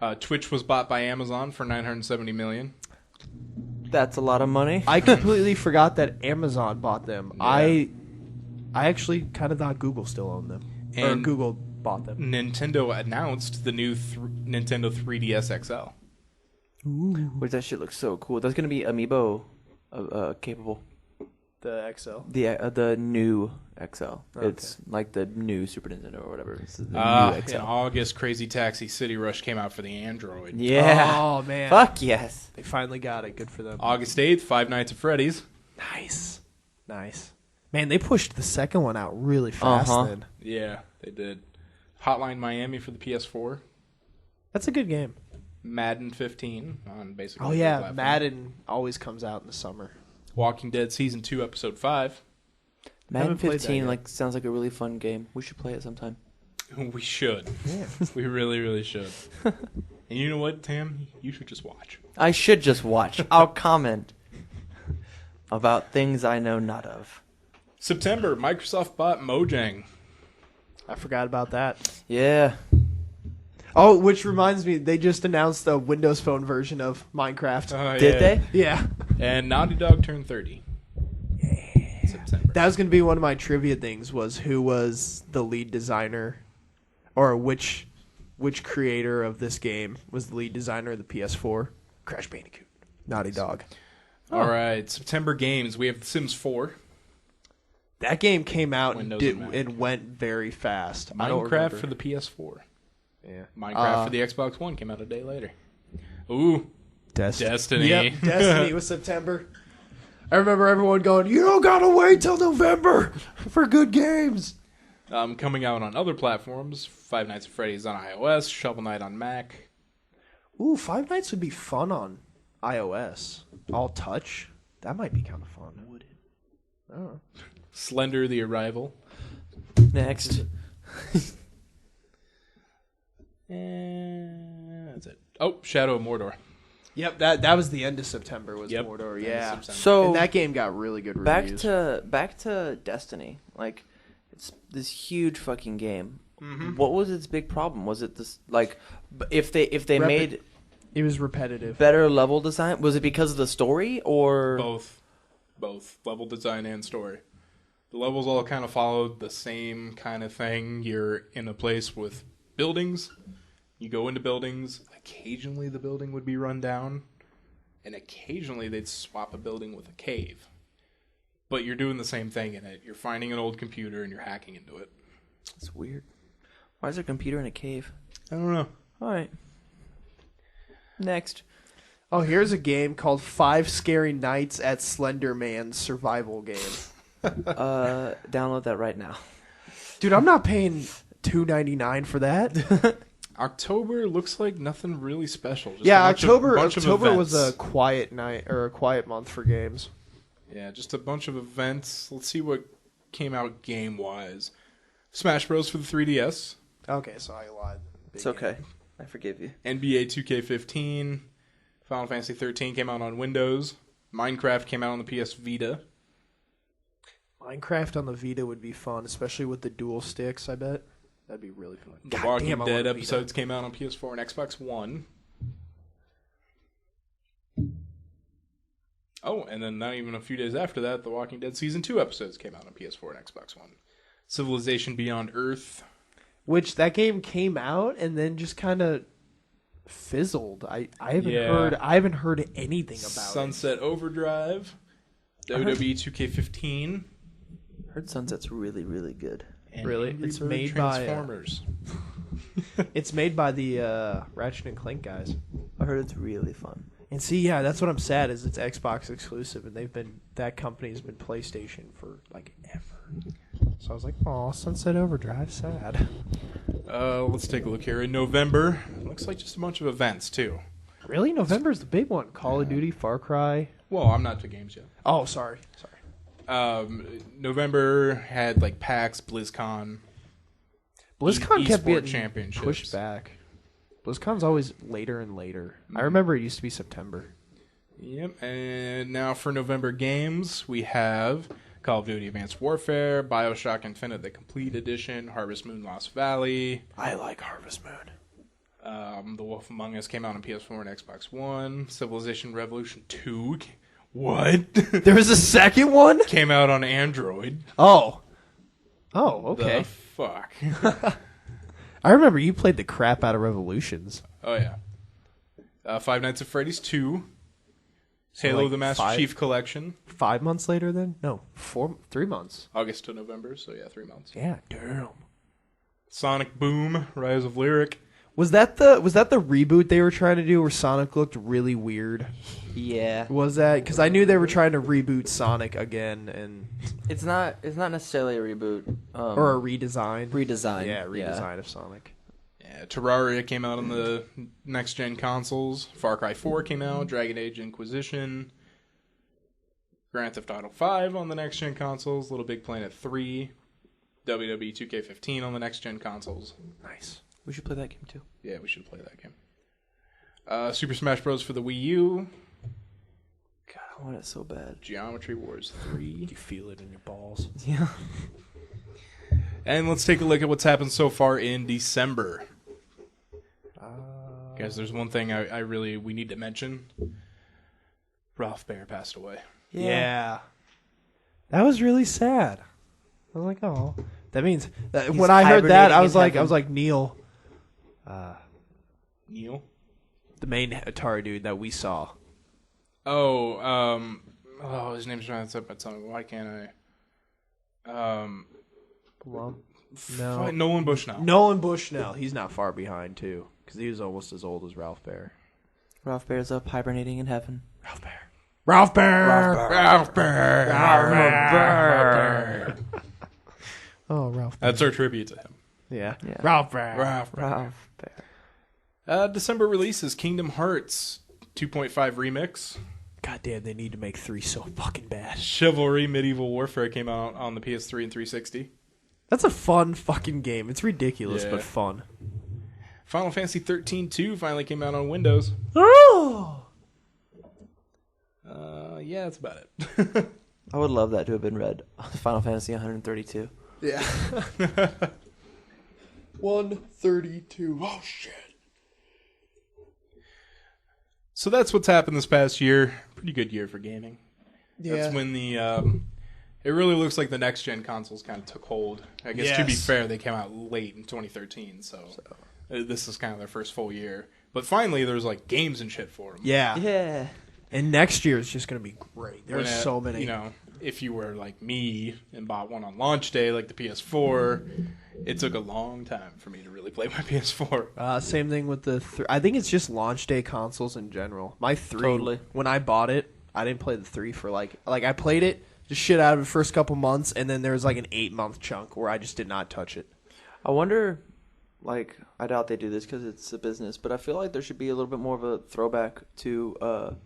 [SPEAKER 2] yeah. Twitch was bought by Amazon for $970 million.
[SPEAKER 3] That's a lot of money.
[SPEAKER 1] I completely forgot that Amazon bought them.
[SPEAKER 2] Yeah.
[SPEAKER 1] I actually kind of thought Google still owned them. Or
[SPEAKER 2] And
[SPEAKER 1] Google bought them.
[SPEAKER 2] Nintendo announced the new Nintendo 3DS XL.
[SPEAKER 3] Which that shit looks so cool. That's gonna be amiibo capable.
[SPEAKER 1] The XL.
[SPEAKER 3] The new XL.
[SPEAKER 1] Okay.
[SPEAKER 3] It's like the new Super Nintendo or whatever. It's the new
[SPEAKER 2] In
[SPEAKER 3] XL.
[SPEAKER 2] August, Crazy Taxi City Rush came out for the Android.
[SPEAKER 3] Yeah.
[SPEAKER 1] Oh, man.
[SPEAKER 3] Fuck yes.
[SPEAKER 1] They finally got it. Good for them.
[SPEAKER 2] August 8th, Five Nights at Freddy's.
[SPEAKER 1] Nice. Man, they pushed the second one out really fast then.
[SPEAKER 2] Yeah, they did. Hotline Miami for the PS4.
[SPEAKER 1] That's a good game.
[SPEAKER 2] Madden 15 on basically.
[SPEAKER 1] Oh,
[SPEAKER 2] every
[SPEAKER 1] yeah.
[SPEAKER 2] platform.
[SPEAKER 1] Madden always comes out in the summer.
[SPEAKER 2] Walking Dead Season 2, Episode 5.
[SPEAKER 3] Madden
[SPEAKER 1] Haven't played that
[SPEAKER 3] 15
[SPEAKER 1] yet.
[SPEAKER 3] sounds like a really fun game. We should play it sometime.
[SPEAKER 2] We should.
[SPEAKER 1] Yeah.
[SPEAKER 2] We really, really should. And you know what, Tam? You should just watch.
[SPEAKER 3] I should just watch. I'll comment about things I know not of.
[SPEAKER 2] September, Microsoft bought Mojang.
[SPEAKER 1] I forgot about that.
[SPEAKER 3] Yeah.
[SPEAKER 1] Oh, which reminds me, they just announced a Windows Phone version of Minecraft.
[SPEAKER 3] Did they?
[SPEAKER 1] Yeah.
[SPEAKER 2] And Naughty Dog turned 30. Yeah. September.
[SPEAKER 1] That was going to be one of my trivia things, was who was the lead designer, or which creator of this game was the lead designer of the PS4. Crash Bandicoot. Naughty Dog.
[SPEAKER 2] All right, September games. We have The Sims 4.
[SPEAKER 1] That game came out
[SPEAKER 2] Windows and Mac.
[SPEAKER 1] and went very fast. I don't
[SPEAKER 2] Minecraft
[SPEAKER 1] remember.
[SPEAKER 2] for the PS4.
[SPEAKER 1] Yeah.
[SPEAKER 2] Minecraft for the Xbox One came out a day later. Ooh, Destiny.
[SPEAKER 1] Yep, Destiny was September. I remember everyone going, "You don't gotta wait till November for good games."
[SPEAKER 2] Coming out on other platforms, Five Nights at Freddy's on iOS, Shovel Knight on Mac.
[SPEAKER 1] Ooh, Five Nights would be fun on iOS. All touch. That might be kind of fun. Would it? I don't know.
[SPEAKER 2] Slender: The Arrival.
[SPEAKER 3] Next.
[SPEAKER 2] And that's it. Oh, Shadow of Mordor.
[SPEAKER 1] Yep, that was the end of September. Was
[SPEAKER 2] Yep.
[SPEAKER 1] Mordor?
[SPEAKER 2] End of
[SPEAKER 1] Yeah.
[SPEAKER 2] September.
[SPEAKER 3] So
[SPEAKER 1] And that game got really good reviews.
[SPEAKER 3] back to Destiny. Like, it's this huge fucking game.
[SPEAKER 1] Mm-hmm.
[SPEAKER 3] What was its big problem? Was it this if they made
[SPEAKER 1] It was repetitive.
[SPEAKER 3] better level design? Was it because of the story or
[SPEAKER 2] Both level design and story. The levels all kind of followed the same kind of thing. You're in a place with buildings. You go into buildings. Occasionally the building would be run down. And occasionally they'd swap a building with a cave. But you're doing the same thing in it. You're finding an old computer and you're hacking into it.
[SPEAKER 3] It's weird. Why is there a computer in a cave?
[SPEAKER 2] I don't know.
[SPEAKER 3] All right. Next.
[SPEAKER 1] Oh, here's a game called Five Scary Nights at Slender Man's survival game.
[SPEAKER 3] Download that right now.
[SPEAKER 1] Dude, I'm not paying $2.99 for that.
[SPEAKER 2] October looks like nothing really special. Just
[SPEAKER 1] Yeah,
[SPEAKER 2] a bunch of
[SPEAKER 1] October was a
[SPEAKER 2] events.
[SPEAKER 1] quiet night or a quiet month for games.
[SPEAKER 2] Yeah, just a bunch of events. Let's see what came out game-wise. Smash Bros. For the 3DS.
[SPEAKER 1] Okay, so I lied.
[SPEAKER 3] It's okay. I forgive you.
[SPEAKER 2] NBA 2K15. Final Fantasy 13 came out on Windows. Minecraft came out on the PS Vita.
[SPEAKER 1] Minecraft on the Vita would be fun, especially with the dual sticks, I bet. That'd be really fun.
[SPEAKER 2] The Walking Dead episodes came out on PS4 and Xbox One. Oh, and then not even a few days after that, The Walking Dead Season 2 episodes came out on PS4 and Xbox One. Civilization Beyond Earth.
[SPEAKER 1] Which that game came out and then just kind of fizzled. I haven't heard anything about
[SPEAKER 2] Sunset Overdrive. WWE 2K15.
[SPEAKER 3] I heard Sunset's really, really good.
[SPEAKER 2] And
[SPEAKER 1] Really?
[SPEAKER 2] Angry
[SPEAKER 1] It's
[SPEAKER 2] Bird
[SPEAKER 1] made by,
[SPEAKER 2] Transformers.
[SPEAKER 1] It's made by the Ratchet and Clank guys.
[SPEAKER 3] I heard it's really fun.
[SPEAKER 1] And see, yeah, that's what I'm sad is it's Xbox exclusive, and that company's been PlayStation for like ever. So I was like, oh, Sunset Overdrive, sad.
[SPEAKER 2] Let's take a look here. In November, looks like just a bunch of events, too.
[SPEAKER 1] Really, November's the big one. Call of Duty, Far Cry.
[SPEAKER 2] Well, I'm not to games yet.
[SPEAKER 1] Oh, sorry.
[SPEAKER 2] November had like PAX, BlizzCon.
[SPEAKER 1] BlizzCon kept
[SPEAKER 2] eSport
[SPEAKER 1] getting
[SPEAKER 2] championships.
[SPEAKER 1] pushed back. BlizzCon's always later and later. I remember it used to be September.
[SPEAKER 2] Yep, and now for November games, we have Call of Duty Advanced Warfare, BioShock Infinite, the Complete Edition, Harvest Moon Lost Valley.
[SPEAKER 1] I like Harvest Moon.
[SPEAKER 2] The Wolf Among Us came out on PS4 and Xbox One. Civilization Revolution 2. What?
[SPEAKER 1] There was a second one?
[SPEAKER 2] Came out on Android.
[SPEAKER 1] Oh, okay.
[SPEAKER 2] The fuck?
[SPEAKER 1] I remember you played the crap out of Revolutions.
[SPEAKER 2] Oh, yeah. Five Nights at Freddy's 2.
[SPEAKER 1] So
[SPEAKER 2] Halo
[SPEAKER 1] like
[SPEAKER 2] the Master Chief Collection.
[SPEAKER 1] 5 months later then? No, 3 months.
[SPEAKER 2] August to November, so yeah, 3 months.
[SPEAKER 1] Yeah, damn.
[SPEAKER 2] Sonic Boom, Rise of Lyric.
[SPEAKER 1] Was that the reboot they were trying to do where Sonic looked really weird?
[SPEAKER 3] Yeah.
[SPEAKER 1] Was that because I knew they were trying to reboot Sonic again and
[SPEAKER 3] It's not necessarily a reboot.
[SPEAKER 1] or a redesign?
[SPEAKER 3] Redesign.
[SPEAKER 1] Yeah, redesign of Sonic.
[SPEAKER 2] Yeah, Terraria came out on the next-gen consoles. Far Cry 4 came out. Dragon Age Inquisition. Grand Theft Auto 5 on the next-gen consoles. Little Big Planet 3. WWE 2K15 on the next-gen consoles.
[SPEAKER 1] Nice.
[SPEAKER 3] We should play that game too.
[SPEAKER 2] Yeah, we should play that game. Super Smash Bros. For the Wii U.
[SPEAKER 3] God, I want it so bad.
[SPEAKER 2] Geometry Wars 3.
[SPEAKER 1] You feel it in your balls.
[SPEAKER 3] Yeah.
[SPEAKER 2] And let's take a look at what's happened so far in December. Guys, there's one thing we need to mention. Ralph Baer passed away.
[SPEAKER 1] Yeah. That was really sad. I was like, oh, that means when I heard that, I was like, Neil,
[SPEAKER 2] Neil?
[SPEAKER 1] the main Atari dude that we saw.
[SPEAKER 2] His name's trying to set my tongue. Why can't I?
[SPEAKER 1] No.
[SPEAKER 2] Nolan Bushnell.
[SPEAKER 1] Nolan Bushnell. He's not far behind too, because he was almost as old as Ralph Baer.
[SPEAKER 3] Ralph Baer's up hibernating in heaven.
[SPEAKER 1] Ralph Baer. Ralph Baer.
[SPEAKER 2] Ralph Baer.
[SPEAKER 1] Ralph Baer. Oh, Ralph Baer.
[SPEAKER 2] That's our tribute to him.
[SPEAKER 1] Yeah.
[SPEAKER 3] Yeah.
[SPEAKER 1] Ralph Baer.
[SPEAKER 2] Ralph Baer.
[SPEAKER 3] Ralph Baer.
[SPEAKER 2] December releases Kingdom Hearts 2.5 Remix.
[SPEAKER 1] God damn, they need to make 3 so fucking bad.
[SPEAKER 2] Chivalry Medieval Warfare came out on the PS3 and 360.
[SPEAKER 1] That's a fun fucking game. It's ridiculous,
[SPEAKER 2] Yeah.
[SPEAKER 1] but fun.
[SPEAKER 2] Final Fantasy 13-2 finally came out on Windows.
[SPEAKER 1] Oh!
[SPEAKER 2] Yeah, that's about it.
[SPEAKER 3] I would love that to have been read. Final Fantasy 132.
[SPEAKER 1] Yeah. 132. Oh, shit.
[SPEAKER 2] So that's what's happened this past year. Pretty good year for gaming.
[SPEAKER 1] Yeah.
[SPEAKER 2] That's when the it really looks like the next gen consoles kind of took hold. I guess to be
[SPEAKER 1] Yes.
[SPEAKER 2] fair, they came out late in 2013, so this is kind of their first full year. But finally, there's like games and shit for them.
[SPEAKER 1] Yeah.
[SPEAKER 3] Yeah.
[SPEAKER 1] And next year is just going to be great. There's so many.
[SPEAKER 2] You know, if you were like me and bought one on launch day, like the PS4, it took a long time for me to really play my PS4.
[SPEAKER 1] Same thing with the I think it's just launch day consoles in general. My 3,
[SPEAKER 3] Totally.
[SPEAKER 1] when I bought it, I didn't play the 3 for like I played it just shit out of the first couple months, and then there was like an 8-month chunk where I just did not touch it.
[SPEAKER 3] I wonder like, I doubt they do this because it's a business, but I feel like there should be a little bit more of a throwback to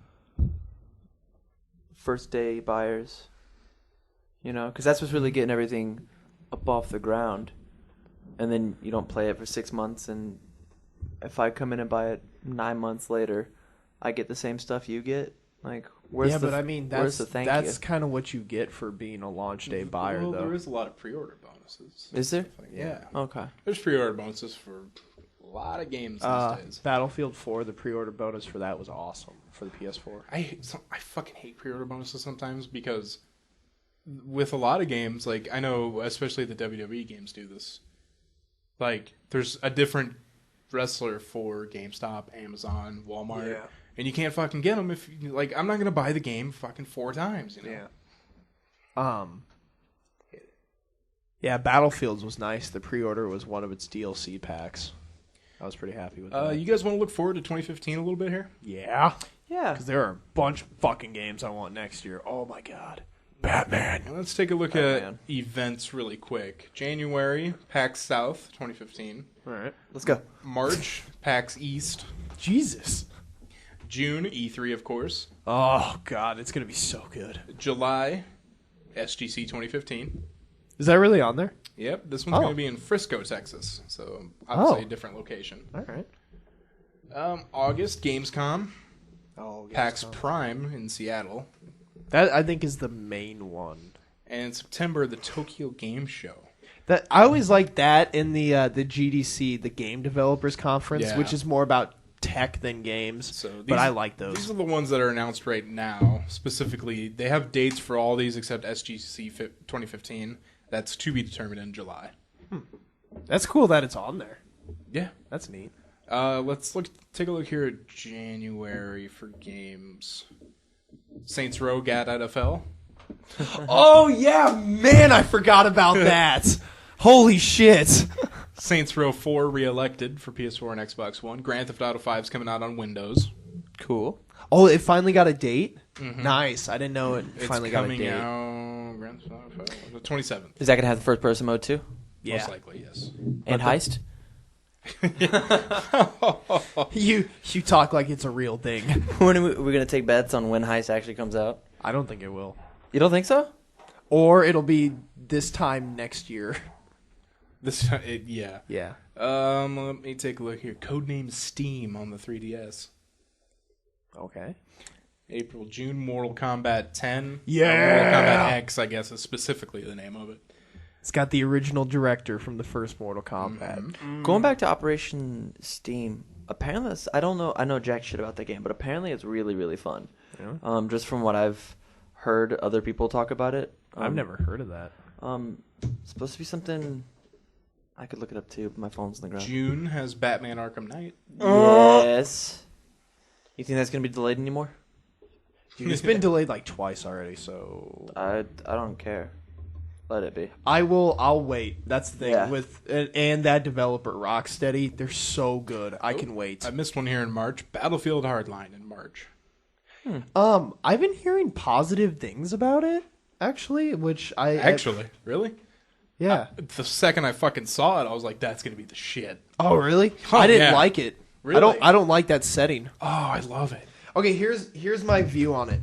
[SPEAKER 3] first day buyers. You know, because that's what's really getting everything up off the ground. And then you don't play it for 6 months, and if I come in and buy it 9 months later, I get the same stuff you get. Like, where's
[SPEAKER 1] Yeah,
[SPEAKER 3] the
[SPEAKER 1] but I mean,
[SPEAKER 3] where's
[SPEAKER 1] that's
[SPEAKER 3] the thank you?
[SPEAKER 1] kind of what you get for being a launch day buyer,
[SPEAKER 2] Well,
[SPEAKER 1] though.
[SPEAKER 2] there is a lot of pre-order bonuses.
[SPEAKER 3] Is there?
[SPEAKER 2] Yeah.
[SPEAKER 3] Okay.
[SPEAKER 2] There's pre-order bonuses for a lot of games these days.
[SPEAKER 1] Battlefield 4, the pre-order bonus for that was awesome for the PS4.
[SPEAKER 2] I fucking hate pre-order bonuses sometimes because with a lot of games, like I know especially the WWE games do this. Like there's a different wrestler for GameStop, Amazon, Walmart,
[SPEAKER 1] Yeah.
[SPEAKER 2] and you can't fucking get them if you, like I'm not gonna buy the game fucking 4 times, you know.
[SPEAKER 1] Yeah. Yeah, Battlefields was nice. The pre-order was one of its DLC packs. I was pretty happy with that.
[SPEAKER 2] You guys want to look forward to 2015 a little bit here?
[SPEAKER 1] Yeah.
[SPEAKER 3] Yeah.
[SPEAKER 1] Because there are a bunch of fucking games I want next year. Oh, my God. Batman.
[SPEAKER 2] Let's take a look at events really quick. January, PAX South 2015.
[SPEAKER 1] All right.
[SPEAKER 3] Let's go.
[SPEAKER 2] March, PAX East.
[SPEAKER 1] Jesus.
[SPEAKER 2] June, E3, of course.
[SPEAKER 1] Oh, God. It's going to be so good.
[SPEAKER 2] July, SGC 2015.
[SPEAKER 1] Is that really on there?
[SPEAKER 2] Yep, this one's going to be in Frisco, Texas. So, obviously a different location.
[SPEAKER 1] All right.
[SPEAKER 2] August, Gamescom.
[SPEAKER 1] Oh,
[SPEAKER 2] PAX Prime in Seattle.
[SPEAKER 1] That, I think, is the main one.
[SPEAKER 2] And September, the Tokyo Game Show.
[SPEAKER 1] That I always like that in the GDC, the Game Developers Conference,
[SPEAKER 2] Yeah.
[SPEAKER 1] which is more about tech than games.
[SPEAKER 2] So
[SPEAKER 1] but I like those.
[SPEAKER 2] These are the ones that are announced right now. Specifically, they have dates for all these except SGC 2015. That's to be determined in July.
[SPEAKER 1] That's cool that it's on there.
[SPEAKER 2] Yeah.
[SPEAKER 1] That's neat.
[SPEAKER 2] Let's take a look here at January for games. Saints Row GAT NFL.
[SPEAKER 1] Oh, yeah, man, I forgot about that. Holy shit.
[SPEAKER 2] Saints Row 4 re-elected for PS4 and Xbox One. Grand Theft Auto 5 is coming out on Windows.
[SPEAKER 1] Cool. Oh, it finally got a date? Nice. I didn't know it finally got a date.
[SPEAKER 2] It's coming out Grand Theft Auto 5, the 27th.
[SPEAKER 3] Is that gonna have the first person mode too?
[SPEAKER 1] Yeah.
[SPEAKER 2] Most likely, yes.
[SPEAKER 3] And heist?
[SPEAKER 1] You talk like it's a real thing.
[SPEAKER 3] When are we gonna take bets on when heist actually comes out?
[SPEAKER 1] I don't think it will.
[SPEAKER 3] You don't think so?
[SPEAKER 1] Or it'll be this time next year.
[SPEAKER 2] Yeah.
[SPEAKER 1] Yeah.
[SPEAKER 2] Let me take a look here. Codename Steam on the 3DS.
[SPEAKER 1] Okay.
[SPEAKER 2] April, June, Mortal Kombat 10.
[SPEAKER 1] Yeah.
[SPEAKER 2] Mortal Kombat X, I guess, is specifically the name of it.
[SPEAKER 1] It's got the original director from the first Mortal Kombat.
[SPEAKER 3] Going back to Operation Steam, apparently I don't know. I know jack shit about that game, but apparently it's really, really fun.
[SPEAKER 1] Yeah.
[SPEAKER 3] Just from what I've heard other people talk about it.
[SPEAKER 1] I've never heard of that.
[SPEAKER 3] It's supposed to be something. I could look it up too, but my phone's on the ground.
[SPEAKER 2] June has Batman Arkham Knight.
[SPEAKER 3] Yes. You think that's gonna be delayed anymore?
[SPEAKER 1] Dude, it's been delayed like twice already, so
[SPEAKER 3] I don't care. Let it be.
[SPEAKER 1] I'll wait. That's the thing
[SPEAKER 3] Yeah.
[SPEAKER 1] with and that developer Rocksteady, they're so good. I can wait.
[SPEAKER 2] I missed one here in March. Battlefield Hardline in March.
[SPEAKER 1] I've been hearing positive things about it, actually, which
[SPEAKER 2] Really?
[SPEAKER 1] yeah.
[SPEAKER 2] The second I fucking saw it, I was like, that's going to be the shit.
[SPEAKER 1] Oh, really?
[SPEAKER 2] Oh,
[SPEAKER 1] I didn't
[SPEAKER 2] yeah.
[SPEAKER 1] like it.
[SPEAKER 2] Really?
[SPEAKER 1] I don't like that setting.
[SPEAKER 2] Oh, I love it.
[SPEAKER 1] Okay, here's my view on it.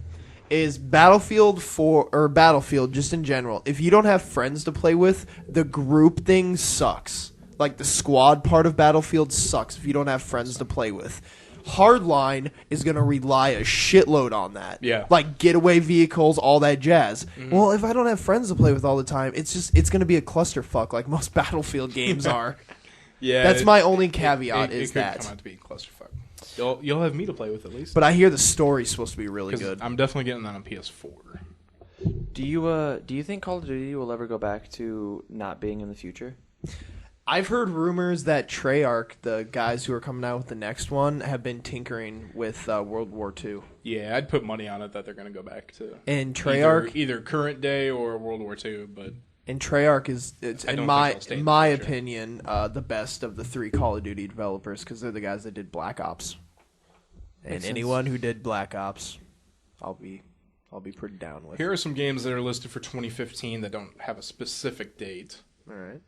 [SPEAKER 1] Is Battlefield 4 or Battlefield just in general, if you don't have friends to play with, the group thing sucks. Like the squad part of Battlefield sucks if you don't have friends to play with. Hardline is going to rely a shitload on that.
[SPEAKER 2] Yeah.
[SPEAKER 1] Like getaway vehicles, all that jazz. Well, if I don't have friends to play with all the time, it's going to be a clusterfuck like most Battlefield games are.
[SPEAKER 2] Yeah,
[SPEAKER 1] That's my only caviat
[SPEAKER 2] it
[SPEAKER 1] is
[SPEAKER 2] could
[SPEAKER 1] that.
[SPEAKER 2] come out to be a clusterfuck. You'll have me to play with at least.
[SPEAKER 1] But I hear the story's supposed to be really
[SPEAKER 2] 'Cause
[SPEAKER 1] good.
[SPEAKER 2] I'm definitely getting that on PS4.
[SPEAKER 3] Do you think Call of Duty will ever go back to not being in the future?
[SPEAKER 1] I've heard rumors that Treyarch, the guys who are coming out with the next one, have been tinkering with World War II.
[SPEAKER 2] Yeah, I'd put money on it that they're going to go back to
[SPEAKER 1] And Treyarch,
[SPEAKER 2] either current day or World War II. But
[SPEAKER 1] is,
[SPEAKER 2] I
[SPEAKER 1] in
[SPEAKER 2] don't
[SPEAKER 1] my
[SPEAKER 2] think they'll stay in
[SPEAKER 1] in
[SPEAKER 2] the
[SPEAKER 1] my
[SPEAKER 2] future.
[SPEAKER 1] opinion, the best of the 3 Call of Duty developers because they're the guys that did Black Ops. And
[SPEAKER 3] Makes sense.
[SPEAKER 1] anyone who did Black Ops, I'll be pretty down with.
[SPEAKER 2] here are some games that are listed for 2015 that don't have a specific date.
[SPEAKER 1] All right.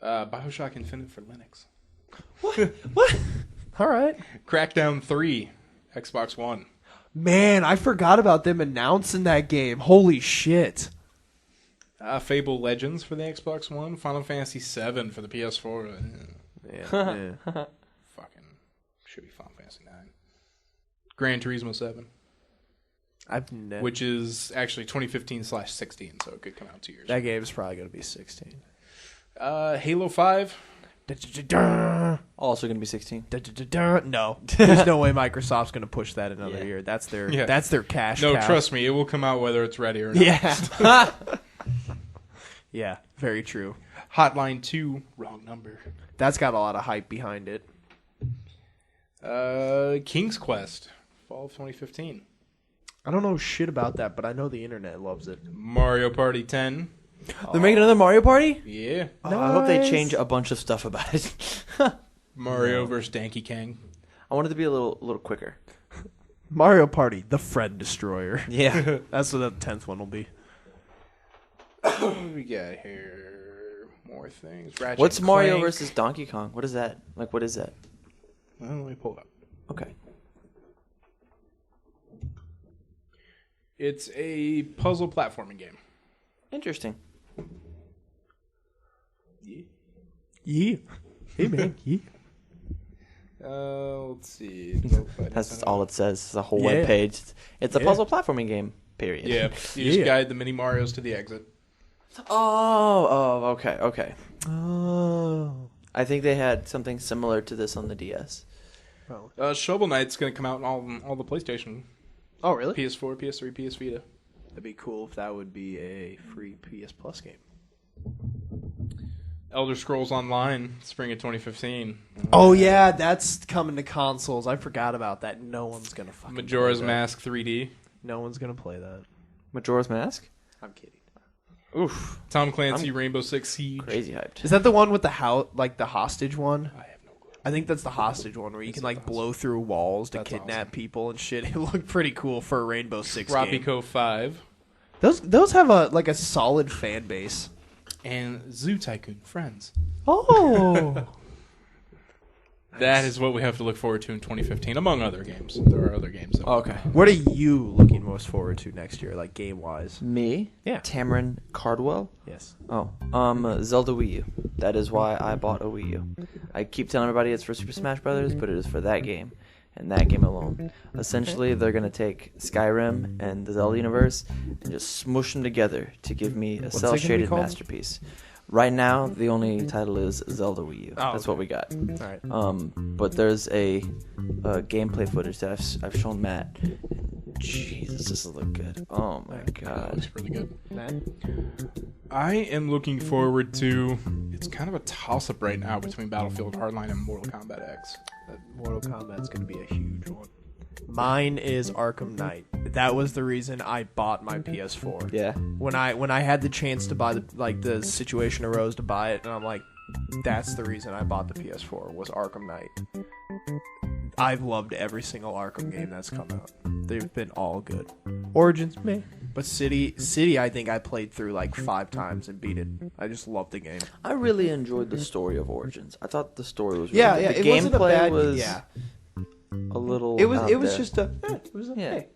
[SPEAKER 2] BioShock Infinite for Linux.
[SPEAKER 1] What? All right.
[SPEAKER 2] Crackdown 3, Xbox One.
[SPEAKER 1] Man, I forgot about them announcing that game. Holy shit.
[SPEAKER 2] Fable Legends for the Xbox One. Final Fantasy 7 for the PS4.
[SPEAKER 1] Yeah.
[SPEAKER 2] Fucking should be Final Fantasy 9. Gran Turismo 7.
[SPEAKER 1] I've never.
[SPEAKER 2] Which is actually 2015/16, so it could come out 2 years.
[SPEAKER 1] That game's probably going to be 16.
[SPEAKER 2] Halo 5.
[SPEAKER 3] Also going to be 16.
[SPEAKER 1] No, there's no way Microsoft's going to push that another year. That's their cash
[SPEAKER 2] No,
[SPEAKER 1] cow.
[SPEAKER 2] trust me, it will come out whether it's ready or not.
[SPEAKER 1] Yeah. Yeah, very true.
[SPEAKER 2] Hotline 2, wrong number.
[SPEAKER 1] That's got a lot of hype behind it.
[SPEAKER 2] King's Quest, fall of 2015.
[SPEAKER 1] I don't know shit about that, but I know the internet loves it.
[SPEAKER 2] Mario Party 10.
[SPEAKER 3] They're making another Mario Party?
[SPEAKER 2] Yeah.
[SPEAKER 3] Oh, I hope they change a bunch of stuff about it.
[SPEAKER 2] Mario vs. Donkey Kong.
[SPEAKER 3] I want it to be a little quicker.
[SPEAKER 1] Mario Party, the Friend Destroyer.
[SPEAKER 3] Yeah.
[SPEAKER 1] That's what the 10th one will be.
[SPEAKER 2] What do we got here? More things. Ratchet
[SPEAKER 3] What's
[SPEAKER 2] and
[SPEAKER 3] Mario
[SPEAKER 2] Clank.
[SPEAKER 3] versus Donkey Kong? What is that? Like, what is that?
[SPEAKER 2] Well, let me pull it up.
[SPEAKER 3] Okay.
[SPEAKER 2] It's a puzzle platforming game.
[SPEAKER 3] Interesting.
[SPEAKER 1] Yeah. Hey, man. Yeah.
[SPEAKER 2] Let's see.
[SPEAKER 3] That's all it says. It's a whole
[SPEAKER 1] Yeah.
[SPEAKER 3] web page. It's a
[SPEAKER 1] Yeah.
[SPEAKER 3] puzzle platforming game, period.
[SPEAKER 2] Yeah, you just
[SPEAKER 1] Yeah.
[SPEAKER 2] guide the mini Marios to the exit.
[SPEAKER 3] Okay.
[SPEAKER 1] Oh.
[SPEAKER 3] I think they had something similar to this on the DS.
[SPEAKER 2] Shovel Knight's going to come out on all the PlayStation,
[SPEAKER 1] Oh, really?
[SPEAKER 2] PS4, PS3, PS Vita.
[SPEAKER 1] That'd be cool if that would be a free PS Plus game.
[SPEAKER 2] Elder Scrolls Online, spring of 2015.
[SPEAKER 1] Oh, yeah, that's coming to consoles. I forgot about that. No one's going to fucking
[SPEAKER 2] Majora's
[SPEAKER 1] play that.
[SPEAKER 2] Mask 3D.
[SPEAKER 1] No one's going to play that.
[SPEAKER 3] Majora's Mask?
[SPEAKER 1] I'm kidding.
[SPEAKER 3] Oof.
[SPEAKER 2] Tom Clancy Rainbow Six Siege.
[SPEAKER 3] Crazy hyped.
[SPEAKER 1] Is that the one with the the hostage one?
[SPEAKER 2] I have no clue.
[SPEAKER 1] I think that's the hostage one where you can like blow through walls to
[SPEAKER 2] That's
[SPEAKER 1] kidnap
[SPEAKER 2] awesome.
[SPEAKER 1] people and shit. It looked pretty cool for a Rainbow Six game.
[SPEAKER 2] Tropico 5.
[SPEAKER 1] Those have a solid fan base.
[SPEAKER 2] And Zoo Tycoon Friends.
[SPEAKER 1] Oh.
[SPEAKER 2] That is what we have to look forward to in 2015, among other games. There are other games. That
[SPEAKER 3] Okay.
[SPEAKER 1] What are you looking most forward to next year, like game wise?
[SPEAKER 3] Me?
[SPEAKER 1] Yeah.
[SPEAKER 3] Tamarin Cardwell?
[SPEAKER 1] Yes.
[SPEAKER 3] Oh, Zelda Wii U. That is why I bought a Wii U. I keep telling everybody it's for Super Smash Brothers, but it is for that game, and that game alone. Essentially, they're gonna take Skyrim and the Zelda universe and just smush them together to give me a
[SPEAKER 1] What's it gonna be
[SPEAKER 3] cel-shaded
[SPEAKER 1] called?
[SPEAKER 3] masterpiece. Right now, the only title is Zelda Wii U.
[SPEAKER 1] Oh,
[SPEAKER 3] That's what we got.
[SPEAKER 1] All right.
[SPEAKER 3] But there's a gameplay footage that I've shown Matt. Jesus, this will look good. Oh my
[SPEAKER 2] That
[SPEAKER 3] god.
[SPEAKER 2] looks really good.
[SPEAKER 1] Matt?
[SPEAKER 2] I am looking forward to. It's kind of a toss-up right now between Battlefield Hardline and Mortal Kombat X.
[SPEAKER 1] Mortal Kombat's going to be a huge one. Mine is Arkham Knight. That was the reason I bought my PS4.
[SPEAKER 3] Yeah.
[SPEAKER 1] When I had the chance to buy the situation arose to buy it, and I'm like, that's the reason I bought the PS4 was Arkham Knight. I've loved every single Arkham game that's come out. They've been all good. Origins, meh. But City, I think I played through like 5 times and beat it. I just loved the game.
[SPEAKER 3] I really enjoyed the story of Origins. I thought the story was really
[SPEAKER 1] Yeah,
[SPEAKER 3] good.
[SPEAKER 1] yeah.
[SPEAKER 3] The
[SPEAKER 1] It wasn't a
[SPEAKER 3] gameplay
[SPEAKER 1] bad.
[SPEAKER 3] was
[SPEAKER 1] Yeah.
[SPEAKER 3] a little.
[SPEAKER 1] It was.
[SPEAKER 3] out
[SPEAKER 1] It was
[SPEAKER 3] there.
[SPEAKER 1] just a. It was
[SPEAKER 3] Yeah.
[SPEAKER 1] okay.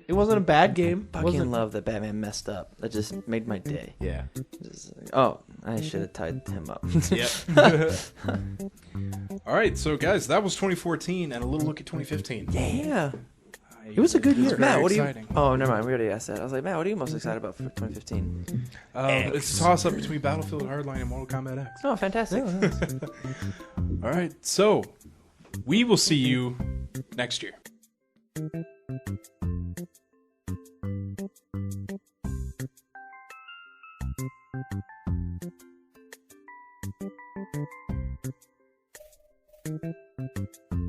[SPEAKER 1] It wasn't a bad game. It
[SPEAKER 3] Fucking
[SPEAKER 1] wasn't.
[SPEAKER 3] love that Batman messed up. That just made my day.
[SPEAKER 1] Yeah.
[SPEAKER 3] Just like, oh, I should have tied him up.
[SPEAKER 1] Yep.
[SPEAKER 2] All right, so guys, that was 2014 and a little look at 2015.
[SPEAKER 3] Yeah.
[SPEAKER 1] It was a good year.
[SPEAKER 2] Very
[SPEAKER 3] Matt, what do you?
[SPEAKER 2] exciting.
[SPEAKER 3] Oh, never mind. We already asked that. I was like, Matt, what are you most excited about for 2015?
[SPEAKER 2] It's a toss-up between Battlefield Hardline and Mortal Kombat X.
[SPEAKER 3] Oh, fantastic.
[SPEAKER 2] All right, so we will see you next year.
[SPEAKER 4] Thank you.